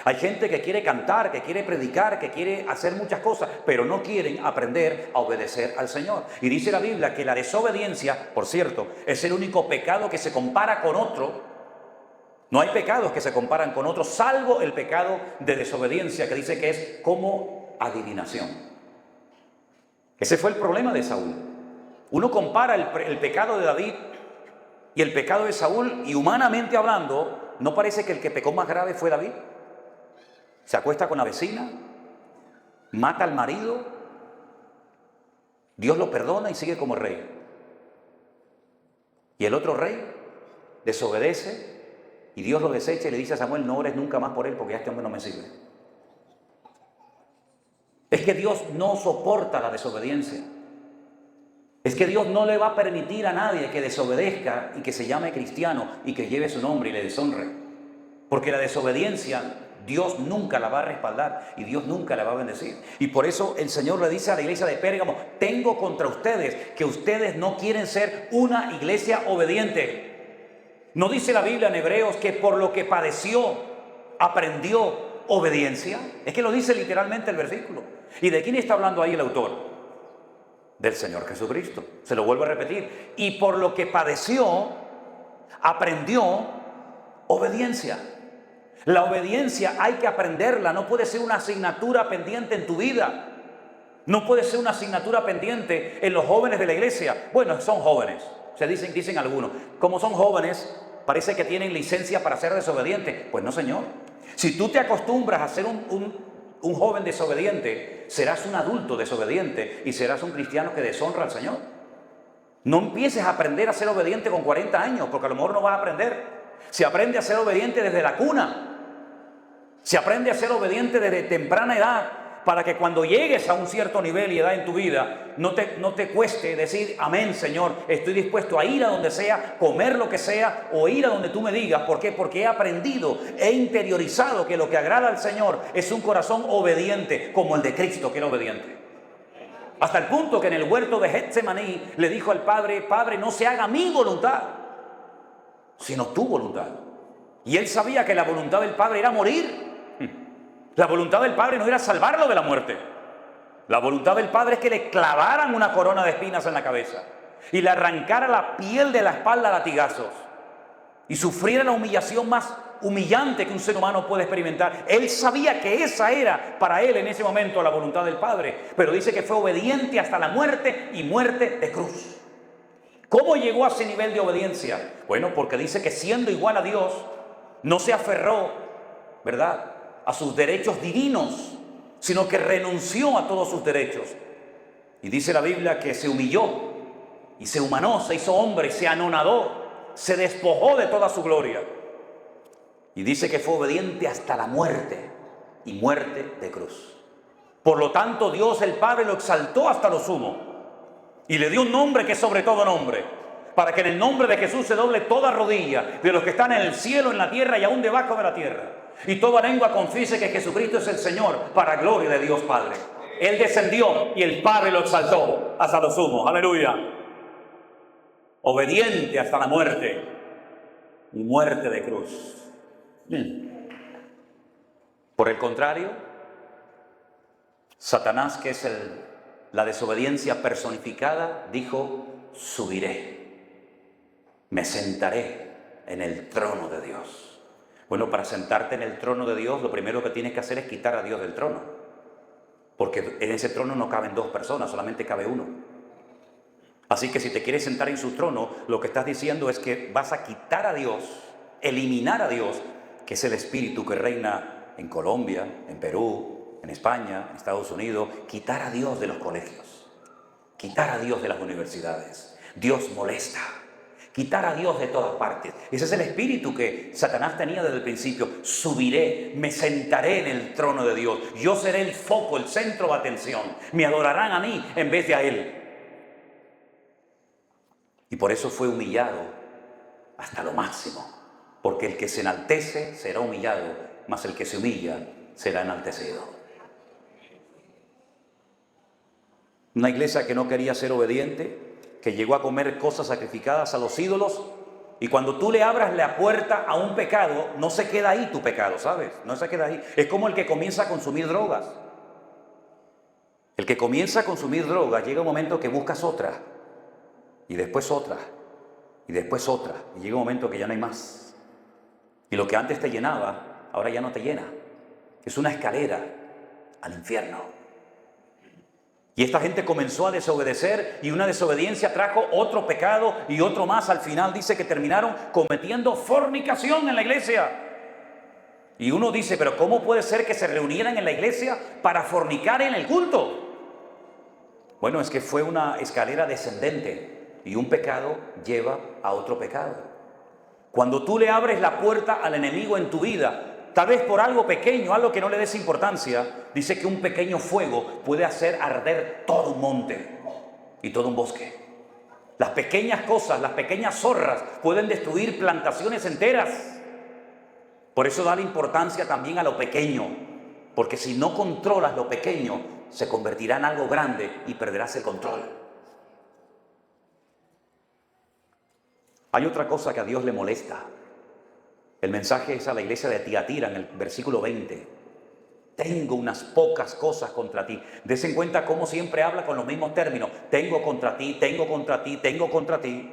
Speaker 1: Hay gente que quiere cantar, que quiere predicar, que quiere hacer muchas cosas, pero no quieren aprender a obedecer al Señor. Y dice la Biblia que la desobediencia, por cierto, es el único pecado que se compara con otro. No hay pecados que se comparan con otros, salvo el pecado de desobediencia, que dice que es como adivinación. Ese fue el problema de Saúl. Uno compara el pecado de David y el pecado de Saúl, y humanamente hablando, ¿no parece que el que pecó más grave fue David? Se acuesta con la vecina, mata al marido, Dios lo perdona y sigue como rey. Y el otro rey desobedece y Dios lo desecha y le dice a Samuel, no ores nunca más por él porque ya este hombre no me sirve. Es que Dios no soporta la desobediencia. Es que Dios no le va a permitir a nadie que desobedezca y que se llame cristiano y que lleve su nombre y le deshonre. Porque la desobediencia Dios nunca la va a respaldar y Dios nunca la va a bendecir. Y por eso el Señor le dice a la iglesia de Pérgamo, tengo contra ustedes que ustedes no quieren ser una iglesia obediente. ¿No dice la Biblia en Hebreos que por lo que padeció, aprendió obediencia? Es que lo dice literalmente el versículo. ¿Y de quién está hablando ahí el autor? Del Señor Jesucristo. Se lo vuelvo a repetir. Y por lo que padeció, aprendió obediencia. La obediencia hay que aprenderla, no puede ser una asignatura pendiente en tu vida. No puede ser una asignatura pendiente en los jóvenes de la iglesia. Bueno, son jóvenes, dicen algunos. Como son jóvenes, parece que tienen licencia para ser desobedientes. Pues no, señor. Si tú te acostumbras a ser un joven desobediente, serás un adulto desobediente y serás un cristiano que deshonra al Señor. No empieces a aprender a ser obediente con 40 años, porque a lo mejor no vas a aprender. Se aprende a ser obediente desde la cuna. Se aprende a ser obediente desde temprana edad, para que cuando llegues a un cierto nivel y edad en tu vida, no te cueste decir, amén, Señor, estoy dispuesto a ir a donde sea, comer lo que sea, o ir a donde tú me digas. ¿Por qué? Porque he aprendido, he interiorizado que lo que agrada al Señor es un corazón obediente, como el de Cristo, que era obediente. Hasta el punto que en el huerto de Getsemaní le dijo al Padre, Padre, no se haga mi voluntad, sino tu voluntad. Y él sabía que la voluntad del Padre era morir. La voluntad del Padre no era salvarlo de la muerte. La voluntad del Padre es que le clavaran una corona de espinas en la cabeza y le arrancara la piel de la espalda a latigazos y sufriera la humillación más humillante que un ser humano puede experimentar. Él sabía que esa era para él en ese momento la voluntad del Padre, pero dice que fue obediente hasta la muerte y muerte de cruz. ¿Cómo llegó a ese nivel de obediencia? Bueno, porque dice que siendo igual a Dios, no se aferró, ¿verdad?, a sus derechos divinos, sino que renunció a todos sus derechos. Y dice la Biblia que se humilló y se humanó, se hizo hombre y se anonadó, se despojó de toda su gloria. Y dice que fue obediente hasta la muerte y muerte de cruz. Por lo tanto, Dios el Padre lo exaltó hasta lo sumo y le dio un nombre que es sobre todo nombre, para que en el nombre de Jesús se doble toda rodilla de los que están en el cielo, en la tierra y aún debajo de la tierra. Y toda lengua confiese que Jesucristo es el Señor, para gloria de Dios Padre. Él descendió y el Padre lo exaltó hasta lo sumo. Aleluya. Obediente hasta la muerte y muerte de cruz. Por el contrario, Satanás, que es la desobediencia personificada, dijo, subiré, me sentaré en el trono de Dios. Bueno, para sentarte en el trono de Dios, lo primero que tienes que hacer es quitar a Dios del trono. Porque en ese trono no caben dos personas, solamente cabe uno. Así que si te quieres sentar en su trono, lo que estás diciendo es que vas a quitar a Dios, eliminar a Dios, que es el espíritu que reina en Colombia, en Perú, en España, en Estados Unidos. Quitar a Dios de los colegios, quitar a Dios de las universidades. Dios molesta. Quitar a Dios de todas partes. Ese es el espíritu que Satanás tenía desde el principio. Subiré, me sentaré en el trono de Dios. Yo seré el foco, el centro de atención. Me adorarán a mí en vez de a Él. Y por eso fue humillado hasta lo máximo. Porque el que se enaltece será humillado, mas el que se humilla será enaltecido. Una iglesia que no quería ser obediente, que llegó a comer cosas sacrificadas a los ídolos, y cuando tú le abras la puerta a un pecado, no se queda ahí tu pecado, ¿sabes? No se queda ahí. Es como el que comienza a consumir drogas. El que comienza a consumir drogas, llega un momento que buscas otra, y después otra, y después otra, y llega un momento que ya no hay más. Y lo que antes te llenaba, ahora ya no te llena. Es una escalera al infierno. Y esta gente comenzó a desobedecer y una desobediencia trajo otro pecado y otro más. Al final dice que terminaron cometiendo fornicación en la iglesia. Y uno dice, pero ¿cómo puede ser que se reunieran en la iglesia para fornicar en el culto? Bueno, es que fue una escalera descendente y un pecado lleva a otro pecado. Cuando tú le abres la puerta al enemigo en tu vida, tal vez por algo pequeño, algo que no le des importancia, dice que un pequeño fuego puede hacer arder todo un monte y todo un bosque. Las pequeñas cosas, las pequeñas zorras pueden destruir plantaciones enteras. Por eso dale importancia también a lo pequeño, porque si no controlas lo pequeño, se convertirá en algo grande y perderás el control. Hay otra cosa que a Dios le molesta. El mensaje es a la iglesia de Tiatira en el versículo 20. Tengo unas pocas cosas contra ti. Des en cuenta cómo siempre habla con los mismos términos. Tengo contra ti, tengo contra ti, tengo contra ti.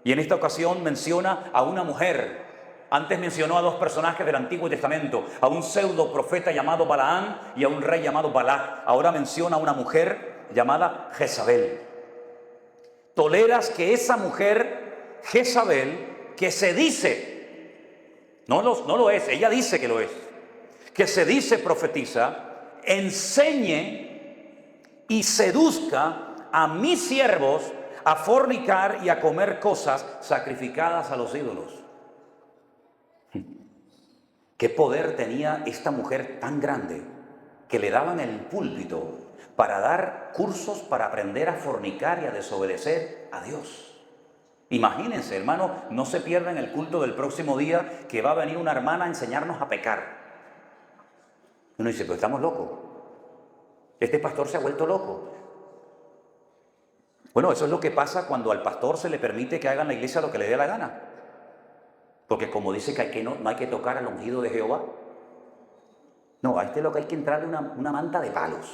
Speaker 1: Y en esta ocasión menciona a una mujer. Antes mencionó a dos personajes del Antiguo Testamento, a un pseudo profeta llamado Balaán y a un rey llamado Balac. Ahora menciona a una mujer llamada Jezabel. Toleras que esa mujer, Jezabel, que se dice, no lo es, ella dice que lo es, que se dice profetiza, enseñe y seduzca a mis siervos a fornicar y a comer cosas sacrificadas a los ídolos. ¿Qué poder tenía esta mujer tan grande que le daban el púlpito para dar cursos para aprender a fornicar y a desobedecer a Dios? Imagínense, hermano, no se pierdan el culto del próximo día, que va a venir una hermana a enseñarnos a pecar. Uno dice, pero estamos locos. Este pastor se ha vuelto loco. Bueno, eso es lo que pasa cuando al pastor se le permite que haga en la iglesia lo que le dé la gana. Porque como dice que no hay que tocar al ungido de Jehová. No, a este lo que hay que entrarle una manta de palos.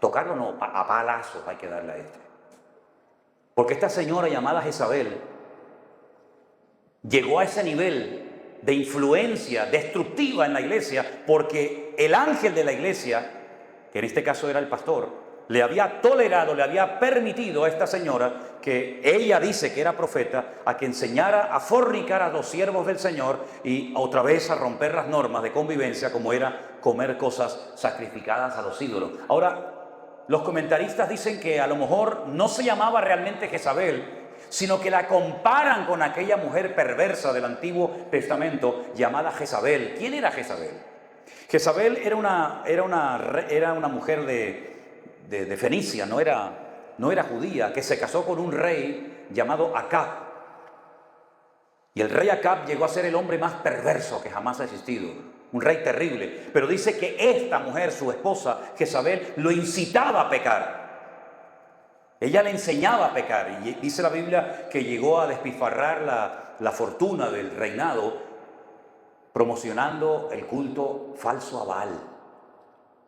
Speaker 1: Tocarlo no, a palazos hay que darle a este. Porque esta señora llamada Jezabel llegó a ese nivel de influencia destructiva en la iglesia porque el ángel de la iglesia, que en este caso era el pastor, le había tolerado, le había permitido a esta señora, que ella dice que era profeta, a que enseñara a fornicar a los siervos del Señor y otra vez a romper las normas de convivencia, como era comer cosas sacrificadas a los ídolos. Ahora, los comentaristas dicen que a lo mejor no se llamaba realmente Jezabel, sino que la comparan con aquella mujer perversa del Antiguo Testamento llamada Jezabel. ¿Quién era Jezabel? Jezabel era una mujer de Fenicia, no era judía, que se casó con un rey llamado Acab. Y el rey Acab llegó a ser el hombre más perverso que jamás ha existido, un rey terrible. Pero dice que esta mujer, su esposa Jezabel, lo incitaba a pecar. Ella le enseñaba a pecar, y dice la Biblia que llegó a despilfarrar la fortuna del reinado promocionando el culto falso a Baal.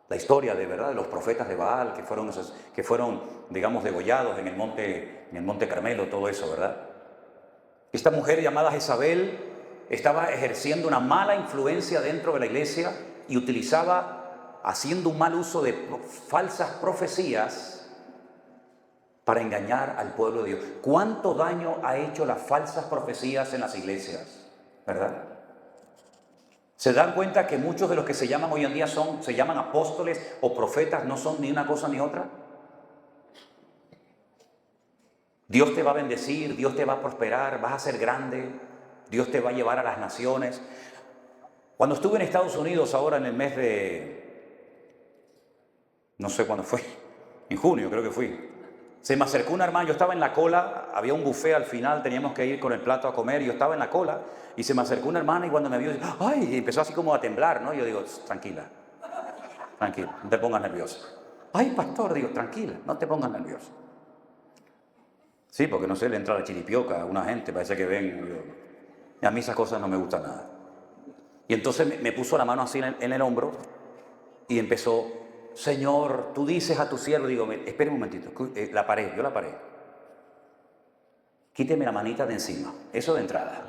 Speaker 1: La historia de verdad de los profetas de Baal que fueron, digamos, degollados en el monte Carmelo, todo eso, ¿verdad? Esta mujer llamada Jezabel estaba ejerciendo una mala influencia dentro de la iglesia y utilizaba, haciendo un mal uso de falsas profecías para engañar al pueblo de Dios. ¿Cuánto daño ha hecho las falsas profecías en las iglesias? ¿Verdad? ¿Se dan cuenta que muchos de los que se llaman hoy en día se llaman apóstoles o profetas, no son ni una cosa ni otra? Dios te va a bendecir, Dios te va a prosperar, vas a ser grande, Dios te va a llevar a las naciones. Cuando estuve en Estados Unidos ahora en el mes no sé cuándo fue, en junio creo que fui, se me acercó una hermana, yo estaba en la cola, había un buffet al final, teníamos que ir con el plato a comer, y yo estaba en la cola, y se me acercó una hermana y cuando me vio, ¡ay! Y empezó así como a temblar, ¿no? Y yo digo, tranquila, no te pongas nerviosa. ¡Ay, pastor! Digo, tranquila, no te pongas nerviosa. Sí, porque no sé, le entra la chiripioca a una gente, parece que ven, y a mí esas cosas no me gustan nada. Y entonces me puso la mano así en el hombro y empezó, Señor, tú dices a tu siervo, digo, espere un momentito, yo la paré. Quíteme la manita de encima, eso de entrada.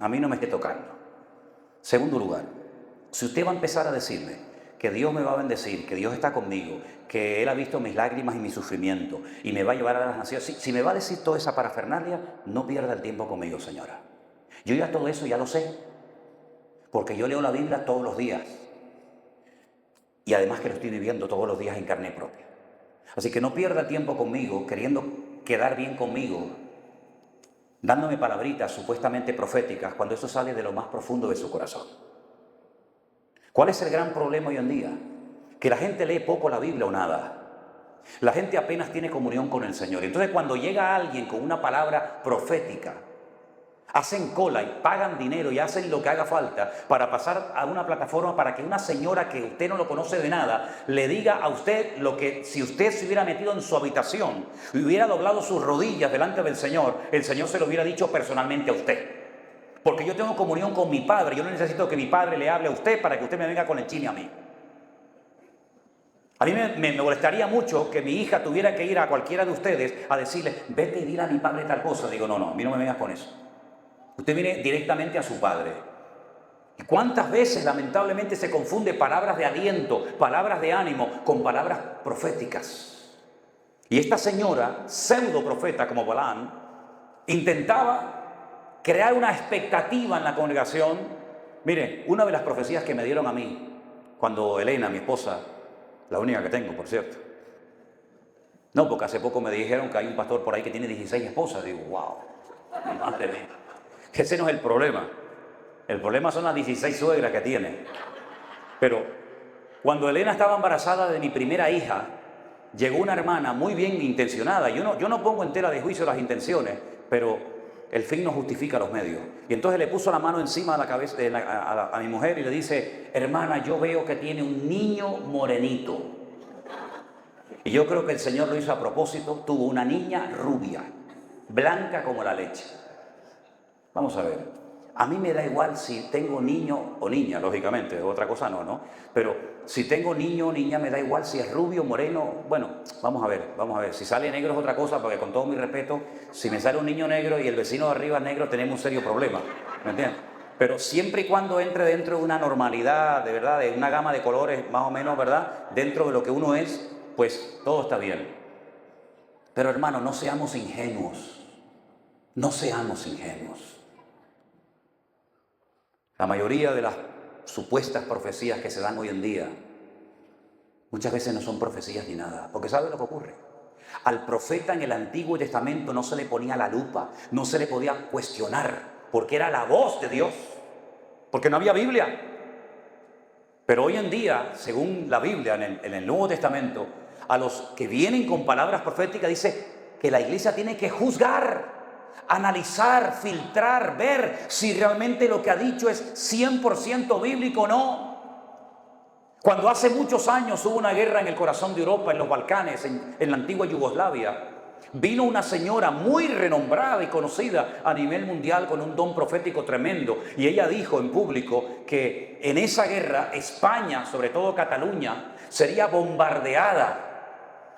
Speaker 1: A mí no me esté tocando. Segundo lugar, si usted va a empezar a decirme que Dios me va a bendecir, que Dios está conmigo, que Él ha visto mis lágrimas y mi sufrimiento y me va a llevar a las naciones, si me va a decir toda esa parafernalia, no pierda el tiempo conmigo, señora. Yo ya todo eso ya lo sé, porque yo leo la Biblia todos los días. Y además que lo estoy viviendo todos los días en carne propia. Así que no pierda tiempo conmigo, queriendo quedar bien conmigo, dándome palabritas supuestamente proféticas, cuando eso sale de lo más profundo de su corazón. ¿Cuál es el gran problema hoy en día? Que la gente lee poco la Biblia o nada. La gente apenas tiene comunión con el Señor. Entonces, cuando llega alguien con una palabra profética, hacen cola y pagan dinero y hacen lo que haga falta para pasar a una plataforma para que una señora que usted no lo conoce de nada le diga a usted lo que si usted se hubiera metido en su habitación y hubiera doblado sus rodillas delante del Señor, el Señor se lo hubiera dicho personalmente a usted. Porque yo tengo comunión con mi Padre, yo no necesito que mi Padre le hable a usted para que usted me venga con el chisme a mí. A mí me molestaría mucho que mi hija tuviera que ir a cualquiera de ustedes a decirle, vete y dile a mi padre tal cosa. Digo, no, a mí no me vengas con eso. Usted viene directamente a su Padre. ¿Y cuántas veces lamentablemente se confunde palabras de aliento, palabras de ánimo con palabras proféticas? Y esta señora, pseudo profeta como Balaam, intentaba crear una expectativa en la congregación. Mire, una de las profecías que me dieron a mí, cuando Elena, mi esposa, la única que tengo, por cierto. No, porque hace poco me dijeron que hay un pastor por ahí que tiene 16 esposas. Digo, wow, madre mía. Ese no es el problema. El problema son las 16 suegras que tiene. Pero cuando Elena estaba embarazada de mi primera hija, llegó una hermana muy bien intencionada. Yo no pongo en tela de juicio las intenciones, pero el fin no justifica los medios. Y entonces le puso la mano encima de la cabeza a mi mujer y le dice, hermana, yo veo que tiene un niño morenito. Y yo creo que el Señor lo hizo a propósito. Tuvo una niña rubia, blanca como la leche. Vamos a ver, a mí me da igual si tengo niño o niña, lógicamente, otra cosa no. Pero si tengo niño o niña, me da igual si es rubio, moreno. Bueno, vamos a ver. Si sale negro es otra cosa, porque con todo mi respeto, si me sale un niño negro y el vecino de arriba es negro, tenemos un serio problema, ¿me entiendes? Pero siempre y cuando entre dentro de una normalidad, de verdad, de una gama de colores más o menos, ¿verdad? Dentro de lo que uno es, pues todo está bien. Pero hermano, no seamos ingenuos. No seamos ingenuos. La mayoría de las supuestas profecías que se dan hoy en día, muchas veces no son profecías ni nada. Porque ¿sabe lo que ocurre? Al profeta en el Antiguo Testamento no se le ponía la lupa, no se le podía cuestionar, porque era la voz de Dios, porque no había Biblia. Pero hoy en día, según la Biblia, en el Nuevo Testamento, a los que vienen con palabras proféticas dice que la iglesia tiene que juzgar, analizar, filtrar, ver si realmente lo que ha dicho es 100% bíblico o no. Cuando hace muchos años hubo una guerra en el corazón de Europa, en los Balcanes, en la antigua Yugoslavia, vino una señora muy renombrada y conocida a nivel mundial con un don profético tremendo, y ella dijo en público que en esa guerra España, sobre todo Cataluña, sería bombardeada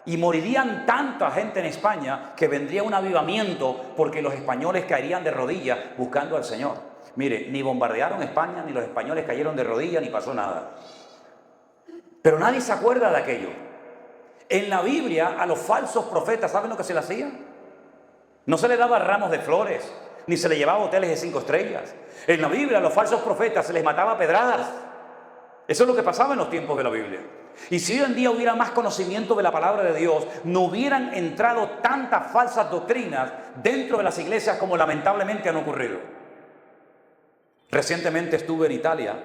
Speaker 1: y morirían tanta gente en España que vendría un avivamiento porque los españoles caerían de rodillas buscando al Señor. Mire, ni bombardearon España, ni los españoles cayeron de rodillas, ni pasó nada. Pero nadie se acuerda de aquello. En la Biblia, a los falsos profetas, ¿saben lo que se le hacía? No se le daba ramos de flores, ni se le llevaba hoteles de 5 estrellas. En la Biblia, a los falsos profetas se les mataba a pedradas. Eso es lo que pasaba en los tiempos de la Biblia. Y si hoy en día hubiera más conocimiento de la palabra de Dios, no hubieran entrado tantas falsas doctrinas dentro de las iglesias como lamentablemente han ocurrido. Recientemente estuve en Italia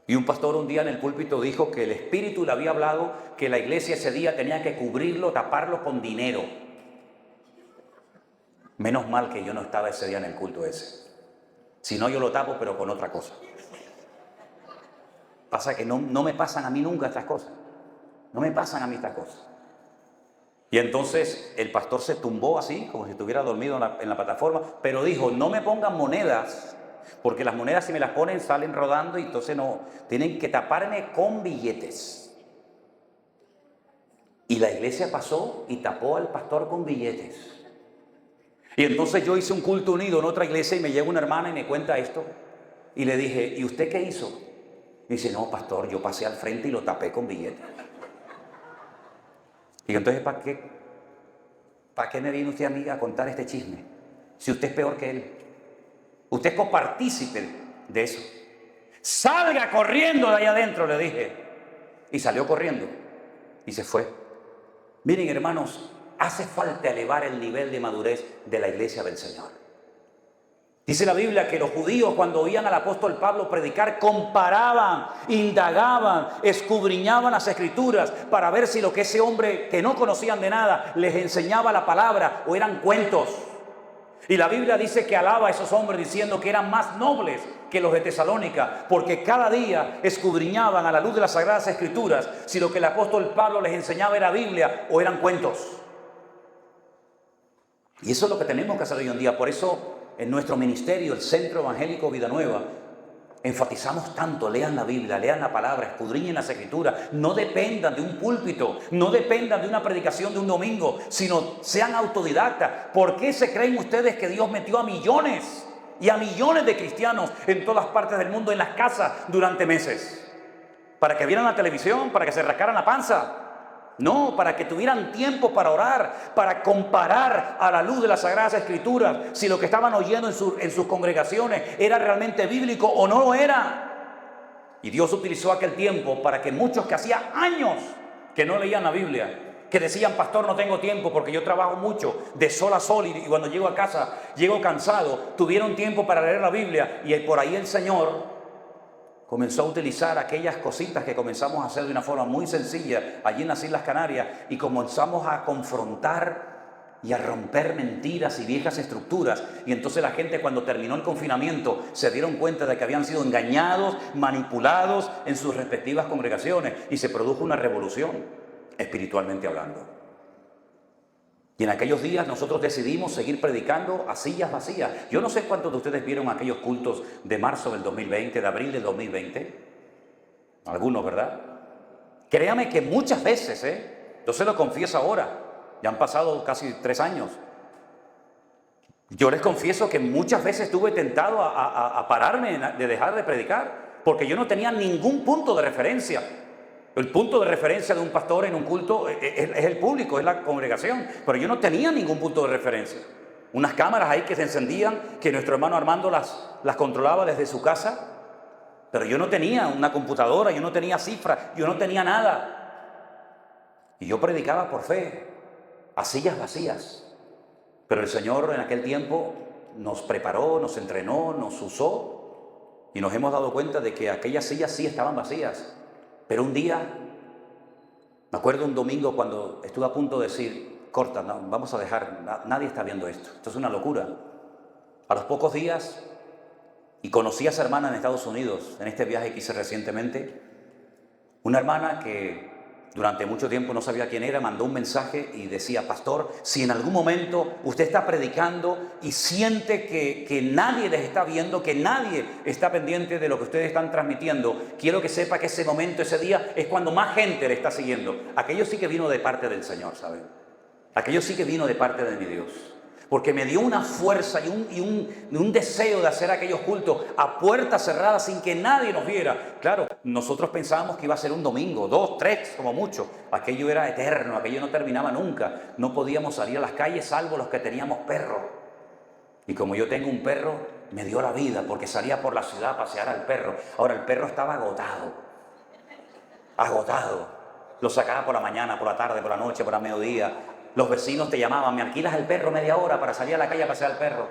Speaker 1: y un pastor un día en el púlpito dijo que el Espíritu le había hablado que la iglesia ese día tenía que cubrirlo, taparlo con dinero. Menos mal que yo no estaba ese día en el culto ese. Si no, yo lo tapo, pero con otra cosa. Pasa que no me pasan a mí nunca estas cosas. No me pasan a mí estas cosas. Y entonces el pastor se tumbó así, como si estuviera dormido en la plataforma, pero dijo, no me pongan monedas, porque las monedas si me las ponen salen rodando y entonces no, tienen que taparme con billetes. Y la iglesia pasó y tapó al pastor con billetes. Y entonces yo hice un culto unido en otra iglesia y me llega una hermana y me cuenta esto. Y le dije, ¿y usted qué hizo? Y dice, no, pastor, yo pasé al frente y lo tapé con billetes. Y entonces, ¿para qué me viene usted a mí a contar este chisme? Si usted es peor que él. Usted es copartícipe de eso. Salga corriendo de allá adentro, le dije. Y salió corriendo. Y se fue. Miren, hermanos, hace falta elevar el nivel de madurez de la iglesia del Señor. Dice la Biblia que los judíos, cuando oían al apóstol Pablo predicar, comparaban, indagaban, escudriñaban las escrituras para ver si lo que ese hombre, que no conocían de nada, les enseñaba la palabra o eran cuentos. Y la Biblia dice que alaba a esos hombres diciendo que eran más nobles que los de Tesalónica, porque cada día escudriñaban a la luz de las Sagradas Escrituras si lo que el apóstol Pablo les enseñaba era Biblia o eran cuentos. Y eso es lo que tenemos que hacer hoy en día. Por eso en nuestro ministerio, el Centro Evangélico Vida Nueva, enfatizamos tanto: lean la Biblia, lean la palabra, escudriñen las Escrituras. No dependan de un púlpito, no dependan de una predicación de un domingo, sino sean autodidactas. ¿Por qué se creen ustedes que Dios metió a millones y a millones de cristianos en todas partes del mundo en las casas durante meses? ¿Para que vieran la televisión? ¿Para que se rascaran la panza? No, para que tuvieran tiempo para orar, para comparar a la luz de las Sagradas Escrituras si lo que estaban oyendo en sus congregaciones era realmente bíblico o no lo era. Y Dios utilizó aquel tiempo para que muchos que hacía años que no leían la Biblia, que decían: pastor, no tengo tiempo porque yo trabajo mucho de sol a sol y cuando llego a casa llego cansado, tuvieron tiempo para leer la Biblia. Y por ahí el Señor comenzó a utilizar aquellas cositas que comenzamos a hacer de una forma muy sencilla allí en las Islas Canarias, y comenzamos a confrontar y a romper mentiras y viejas estructuras. Y entonces la gente, cuando terminó el confinamiento, se dieron cuenta de que habían sido engañados, manipulados en sus respectivas congregaciones, y se produjo una revolución espiritualmente hablando. Y en aquellos días nosotros decidimos seguir predicando a sillas vacías. Yo no sé cuántos de ustedes vieron aquellos cultos de marzo del 2020, de abril del 2020. Algunos, ¿verdad? Créame que muchas veces, yo se lo confieso ahora, ya han pasado casi 3 años. Yo les confieso que muchas veces estuve tentado a pararme, de dejar de predicar, porque yo no tenía ningún punto de referencia. El punto de referencia de un pastor en un culto es el público, es la congregación. Pero yo no tenía ningún punto de referencia. Unas cámaras ahí que se encendían, que nuestro hermano Armando las controlaba desde su casa. Pero yo no tenía una computadora, yo no tenía cifras, yo no tenía nada. Y yo predicaba por fe, a sillas vacías. Pero el Señor en aquel tiempo nos preparó, nos entrenó, nos usó. Y nos hemos dado cuenta de que aquellas sillas sí estaban vacías. Pero un día, me acuerdo un domingo cuando estuve a punto de decir: corta, no, vamos a dejar, nadie está viendo esto es una locura. A los pocos días, y conocí a esa hermana en Estados Unidos, en este viaje que hice recientemente, una hermana que durante mucho tiempo no sabía quién era, mandó un mensaje y decía: pastor, si en algún momento usted está predicando y siente que nadie les está viendo, que nadie está pendiente de lo que ustedes están transmitiendo, quiero que sepa que ese momento, ese día, es cuando más gente le está siguiendo. Aquello sí que vino de parte del Señor, ¿saben? Aquello sí que vino de parte de mi Dios. Porque me dio una fuerza y un deseo de hacer aquellos cultos a puertas cerradas sin que nadie nos viera. Claro, nosotros pensábamos que iba a ser un domingo, 2, 3 como mucho. Aquello era eterno, aquello no terminaba nunca. No podíamos salir a las calles salvo los que teníamos perro. Y como yo tengo un perro, me dio la vida porque salía por la ciudad a pasear al perro. Ahora el perro estaba agotado. Lo sacaba por la mañana, por la tarde, por la noche, por la mediodía. Los vecinos te llamaban: me alquilas el perro media hora para salir a la calle a pasear al perro.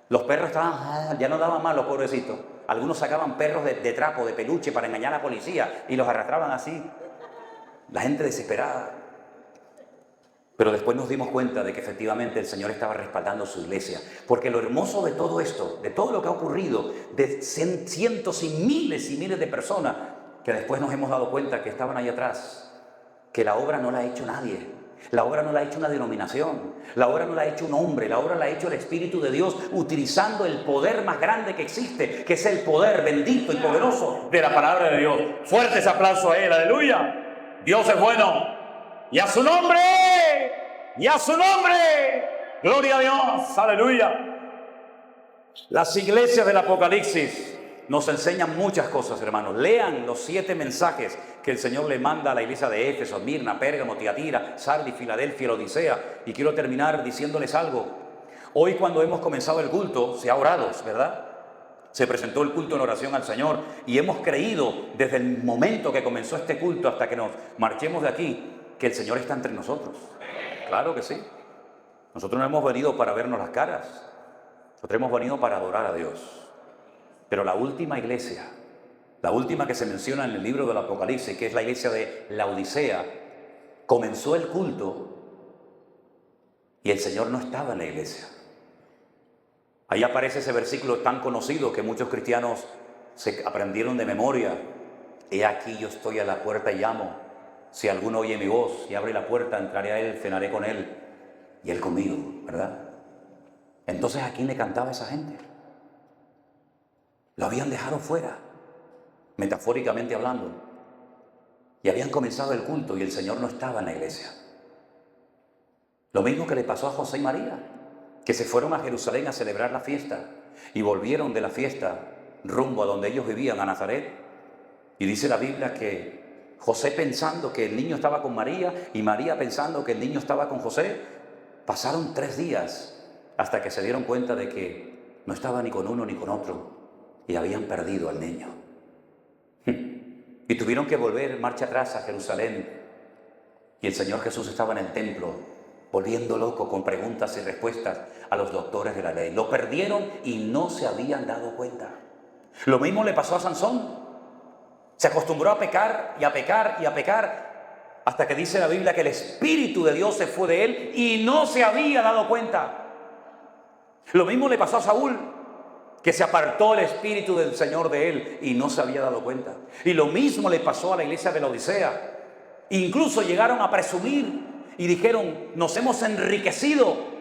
Speaker 1: Los perros estaban, ya no daban más los pobrecitos. Algunos sacaban perros de trapo, de peluche para engañar a la policía y los arrastraban así. La gente desesperada. Pero después nos dimos cuenta de que efectivamente el Señor estaba respaldando su iglesia. Porque lo hermoso de todo esto, de todo lo que ha ocurrido, de cientos y miles de personas, que después nos hemos dado cuenta que estaban ahí atrás, que la obra no la ha hecho nadie. La obra no la ha hecho una denominación, la obra no la ha hecho un hombre, la obra la ha hecho el Espíritu de Dios, utilizando el poder más grande que existe, que es el poder bendito y poderoso de la palabra de Dios. Fuerte ese aplauso a Él, aleluya. Dios es bueno. ¡Y a su nombre! ¡Y a su nombre! ¡Gloria a Dios! ¡Aleluya! Las iglesias del Apocalipsis nos enseñan muchas cosas, hermanos. Lean los 7 mensajes que el Señor le manda a la iglesia de Éfeso, Mirna, Pérgamo, Tiatira, Sardis, Filadelfia, Odisea. Y quiero terminar diciéndoles algo. Hoy, cuando hemos comenzado el culto, se ha orado, ¿verdad? Se presentó el culto en oración al Señor y hemos creído desde el momento que comenzó este culto hasta que nos marchemos de aquí, que el Señor está entre nosotros. Claro que sí. Nosotros no hemos venido para vernos las caras. Nosotros hemos venido para adorar a Dios. Pero la última iglesia, la última que se menciona en el libro del Apocalipsis, que es la iglesia de Laodicea, comenzó el culto y el Señor no estaba en la iglesia. Ahí aparece ese versículo tan conocido que muchos cristianos se aprendieron de memoria. He aquí yo estoy a la puerta y llamo. Si alguno oye mi voz y abre la puerta, entraré a él, cenaré con él y él conmigo, ¿verdad? Entonces, ¿a quién le cantaba esa gente? Lo habían dejado fuera, metafóricamente hablando, y habían comenzado el culto y el Señor no estaba en la iglesia. Lo mismo que le pasó a José y María, que se fueron a Jerusalén a celebrar la fiesta y volvieron de la fiesta rumbo a donde ellos vivían, a Nazaret. Y dice la Biblia que José, pensando que el niño estaba con María y María pensando que el niño estaba con José, pasaron 3 días hasta que se dieron cuenta de que no estaba ni con uno ni con otro y habían perdido al niño. Y tuvieron que volver marcha atrás a Jerusalén y el Señor Jesús estaba en el templo volviendo loco con preguntas y respuestas a los doctores de la ley. Lo perdieron y no se habían dado cuenta. Lo mismo le pasó a Sansón. Se acostumbró a pecar y a pecar y a pecar hasta que dice la Biblia que el Espíritu de Dios se fue de él y no se había dado cuenta. Lo mismo le pasó a Saúl, que se apartó el Espíritu del Señor de él y no se había dado cuenta. Y lo mismo le pasó a la iglesia de Laodicea. Incluso llegaron a presumir y dijeron, nos hemos enriquecido,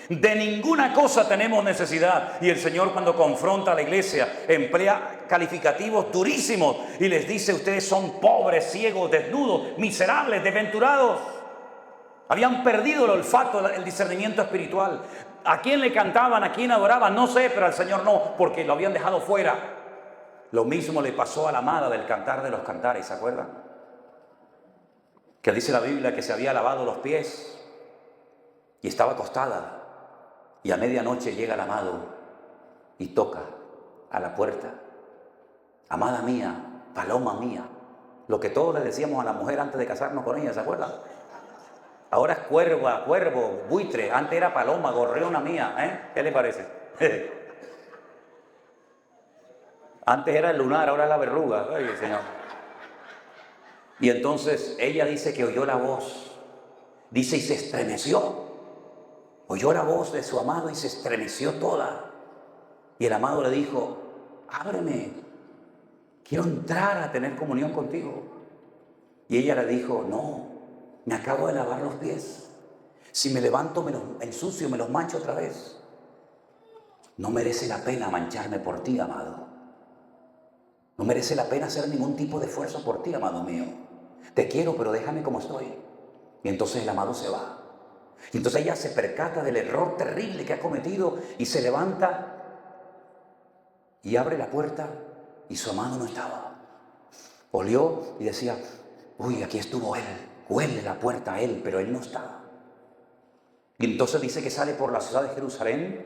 Speaker 1: de ninguna cosa tenemos necesidad. Y el Señor, cuando confronta a la iglesia, emplea calificativos durísimos y les dice, ustedes son pobres, ciegos, desnudos, miserables, desventurados. Habían perdido el olfato, el discernimiento espiritual. ¿A quién le cantaban? ¿A quién adoraban? No sé, pero al Señor no, porque lo habían dejado fuera. Lo mismo le pasó a la amada del Cantar de los Cantares, ¿se acuerdan? Que dice la Biblia que se había lavado los pies y estaba acostada. Y a medianoche llega el amado y toca a la puerta. Amada mía, paloma mía. Lo que todos le decíamos a la mujer antes de casarnos con ella, ¿se acuerdan? Ahora es cuerva, cuervo, buitre. Antes era paloma, gorriona mía. ¿Qué le parece? Antes era el lunar, ahora es la verruga. Ay, Señor. Y entonces ella dice que oyó la voz. Dice y se estremeció. Oyó la voz de su amado y se estremeció toda. Y el amado le dijo, ábreme, quiero entrar a tener comunión contigo. Y ella le dijo, no, me acabo de lavar los pies. Si me levanto, me los ensucio, me los mancho otra vez. No merece la pena mancharme por ti, amado. No merece la pena hacer ningún tipo de esfuerzo por ti, amado mío. Te quiero, pero déjame como estoy. Y entonces el amado se va. Y entonces ella se percata del error terrible que ha cometido y se levanta y abre la puerta y su amado no estaba. Olió y decía, uy, aquí estuvo él. Huele la puerta a él, pero él no estaba. Y entonces dice que sale por la ciudad de Jerusalén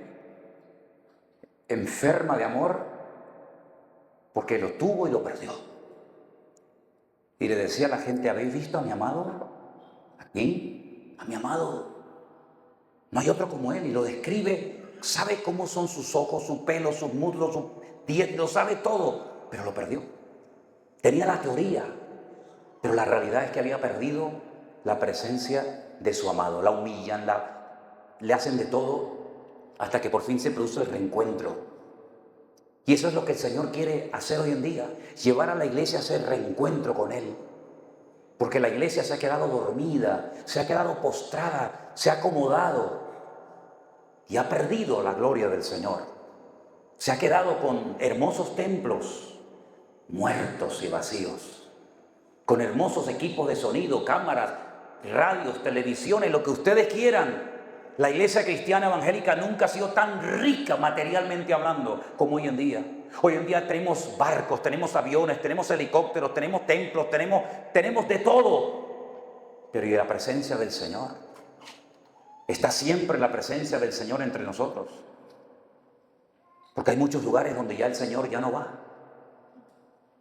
Speaker 1: enferma de amor porque lo tuvo y lo perdió. Y le decía a la gente, ¿habéis visto a mi amado? Aquí, a mi amado. No hay otro como él. Y lo describe, sabe cómo son sus ojos, su pelo, sus muslos, sus dientes, lo sabe todo, pero lo perdió. Tenía la teoría, pero la realidad es que había perdido la presencia de su amado. La humillan, le hacen de todo, hasta que por fin se produce el reencuentro. Y eso es lo que el Señor quiere hacer hoy en día, llevar a la iglesia a hacer reencuentro con Él. Porque la iglesia se ha quedado dormida, se ha quedado postrada, se ha acomodado y ha perdido la gloria del Señor. Se ha quedado con hermosos templos muertos y vacíos, con hermosos equipos de sonido, cámaras, radios, televisiones, lo que ustedes quieran. La iglesia cristiana evangélica nunca ha sido tan rica materialmente hablando como hoy en día. Hoy en día tenemos barcos, tenemos aviones, tenemos helicópteros, tenemos templos, tenemos de todo. Pero ¿y la presencia del Señor? Está siempre la presencia del Señor entre nosotros. Porque hay muchos lugares donde ya el Señor ya no va.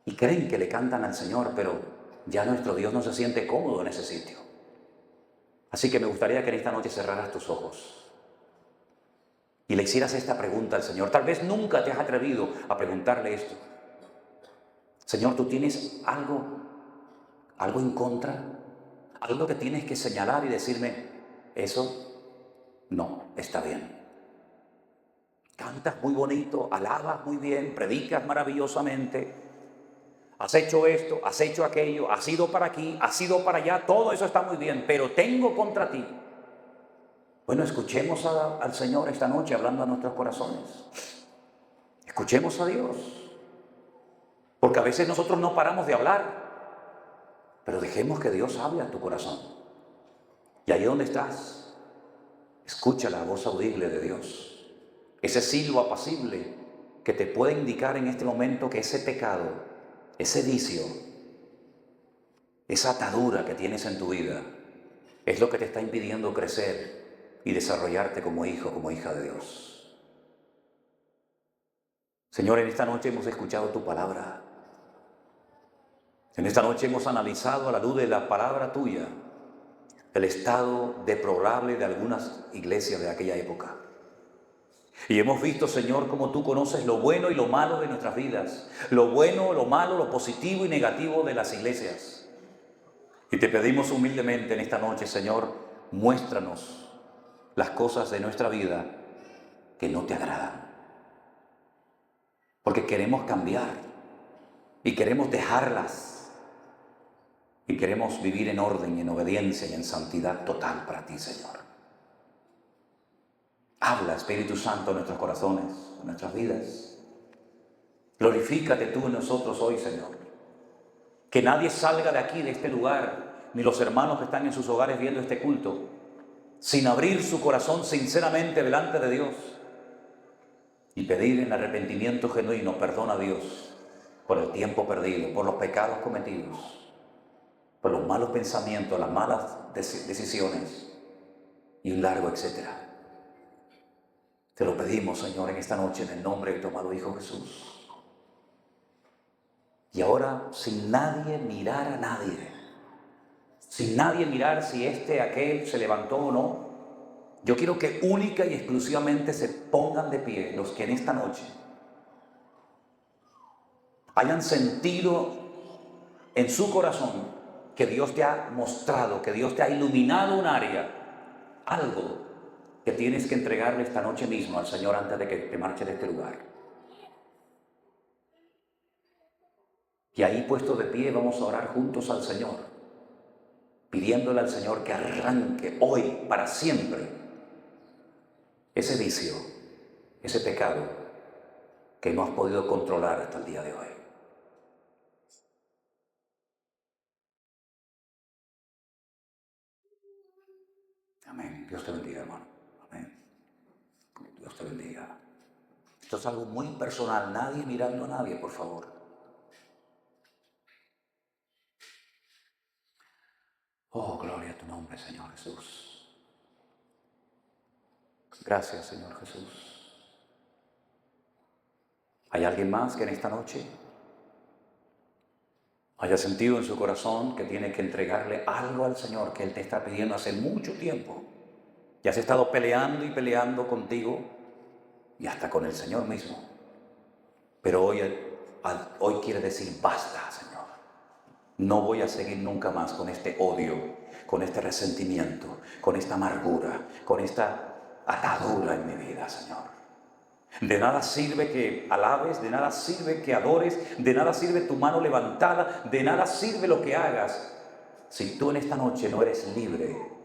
Speaker 1: Y creen que le cantan al Señor, pero ya nuestro Dios no se siente cómodo en ese sitio. Así que me gustaría que en esta noche cerraras tus ojos y le hicieras esta pregunta al Señor. Tal vez nunca te has atrevido a preguntarle esto. Señor, ¿tú tienes algo en contra? Algo que tienes que señalar y decirme, eso no está bien. Cantas muy bonito, alabas muy bien, predicas maravillosamente, has hecho esto, has hecho aquello, has ido para aquí, has ido para allá, todo eso está muy bien, pero tengo contra ti. Bueno, escuchemos al Señor esta noche hablando a nuestros corazones. Escuchemos a Dios, porque a veces nosotros no paramos de hablar, pero dejemos que Dios hable a tu corazón. Y ahí donde estás, escucha la voz audible de Dios, ese silbo apacible que te puede indicar en este momento que ese pecado, ese vicio, esa atadura que tienes en tu vida, es lo que te está impidiendo crecer y desarrollarte como hijo, como hija de Dios. Señor, en esta noche hemos escuchado tu palabra. En esta noche hemos analizado a la luz de la palabra tuya el estado deplorable de algunas iglesias de aquella época. Y hemos visto, Señor, cómo tú conoces lo bueno y lo malo de nuestras vidas, lo bueno, lo malo, lo positivo y negativo de las iglesias. Y te pedimos humildemente en esta noche, Señor, muéstranos las cosas de nuestra vida que no te agradan. Porque queremos cambiar y queremos dejarlas y queremos vivir en orden y en obediencia y en santidad total para ti, Señor. Habla, Espíritu Santo, en nuestros corazones, en nuestras vidas. Glorifícate tú en nosotros hoy, Señor. Que nadie salga de aquí, de este lugar, ni los hermanos que están en sus hogares viendo este culto, sin abrir su corazón sinceramente delante de Dios y pedir en arrepentimiento genuino perdón a Dios por el tiempo perdido, por los pecados cometidos, por los malos pensamientos, las malas decisiones y un largo etcétera. Te lo pedimos, Señor, en esta noche en el nombre de tu amado Hijo Jesús. Y ahora, sin nadie mirar a nadie, sin nadie mirar si aquel se levantó o no, yo quiero que única y exclusivamente se pongan de pie los que en esta noche hayan sentido en su corazón que Dios te ha mostrado, que Dios te ha iluminado un área, algo que tienes que entregarle esta noche mismo al Señor antes de que te marches de este lugar. Y ahí puestos de pie vamos a orar juntos al Señor, pidiéndole al Señor que arranque hoy para siempre ese vicio, ese pecado que no has podido controlar hasta el día de hoy. Amén. Dios te bendiga, hermano. Amén. Dios te bendiga. Esto es algo muy personal, nadie mirando a nadie, por favor. Oh, gloria a tu nombre, Señor Jesús. Gracias, Señor Jesús. ¿Hay alguien más que en esta noche haya sentido en su corazón que tiene que entregarle algo al Señor que Él te está pidiendo hace mucho tiempo? Y has estado peleando y peleando contigo y hasta con el Señor mismo. Pero hoy quiere decir, basta, Señor. No voy a seguir nunca más con este odio, con este resentimiento, con esta amargura, con esta atadura en mi vida, Señor. De nada sirve que alabes, de nada sirve que adores, de nada sirve tu mano levantada, de nada sirve lo que hagas si tú en esta noche no eres libre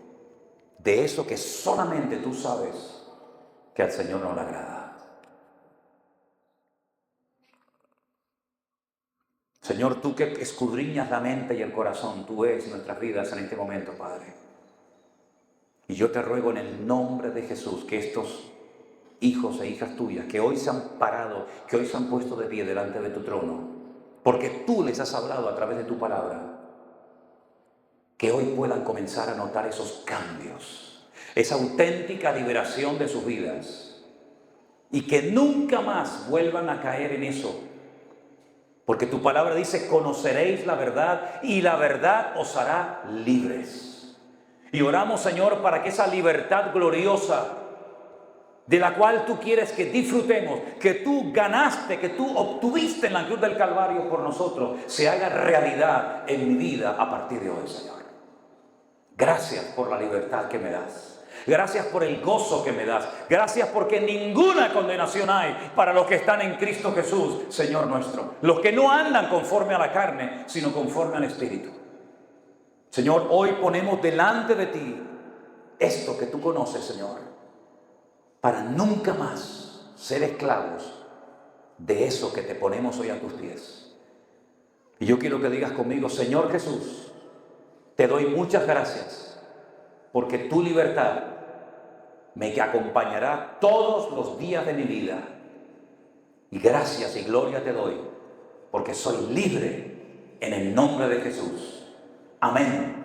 Speaker 1: de eso que solamente tú sabes que al Señor no le agrada. Señor, tú que escudriñas la mente y el corazón, tú ves nuestras vidas en este momento, Padre. Y yo te ruego en el nombre de Jesús que estos hijos e hijas tuyas, que hoy se han parado, que hoy se han puesto de pie delante de tu trono, porque tú les has hablado a través de tu palabra, que hoy puedan comenzar a notar esos cambios, esa auténtica liberación de sus vidas, y que nunca más vuelvan a caer en eso. Porque tu palabra dice, conoceréis la verdad y la verdad os hará libres. Y oramos, Señor, para que esa libertad gloriosa de la cual tú quieres que disfrutemos, que tú ganaste, que tú obtuviste en la cruz del Calvario por nosotros, se haga realidad en mi vida a partir de hoy, Señor. Gracias por la libertad que me das. Gracias por el gozo que me das. Gracias porque ninguna condenación hay para los que están en Cristo Jesús, Señor nuestro. Los que no andan conforme a la carne, sino conforme al Espíritu. Señor, hoy ponemos delante de ti esto que tú conoces, Señor, para nunca más ser esclavos de eso que te ponemos hoy a tus pies. Y yo quiero que digas conmigo: Señor Jesús, te doy muchas gracias porque tu libertad me acompañará todos los días de mi vida. Y gracias y gloria te doy porque soy libre en el nombre de Jesús. Amén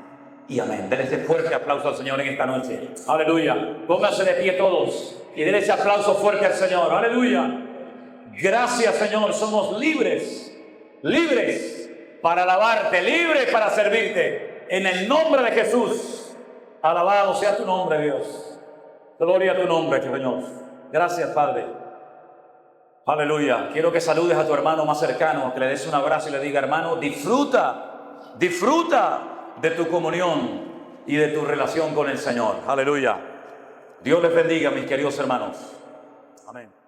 Speaker 1: y amén. Denle ese fuerte aplauso al Señor en esta noche. Aleluya. Pónganse de pie todos y denle ese aplauso fuerte al Señor. Aleluya. Gracias, Señor. Somos libres, libres para alabarte, libres para servirte. En el nombre de Jesús. Alabado sea tu nombre, Dios. Gloria a tu nombre, Señor. Gracias, Padre. Aleluya. Quiero que saludes a tu hermano más cercano, que le des un abrazo y le diga: hermano, disfruta de tu comunión y de tu relación con el Señor. Aleluya. Dios les bendiga, mis queridos hermanos. Amén.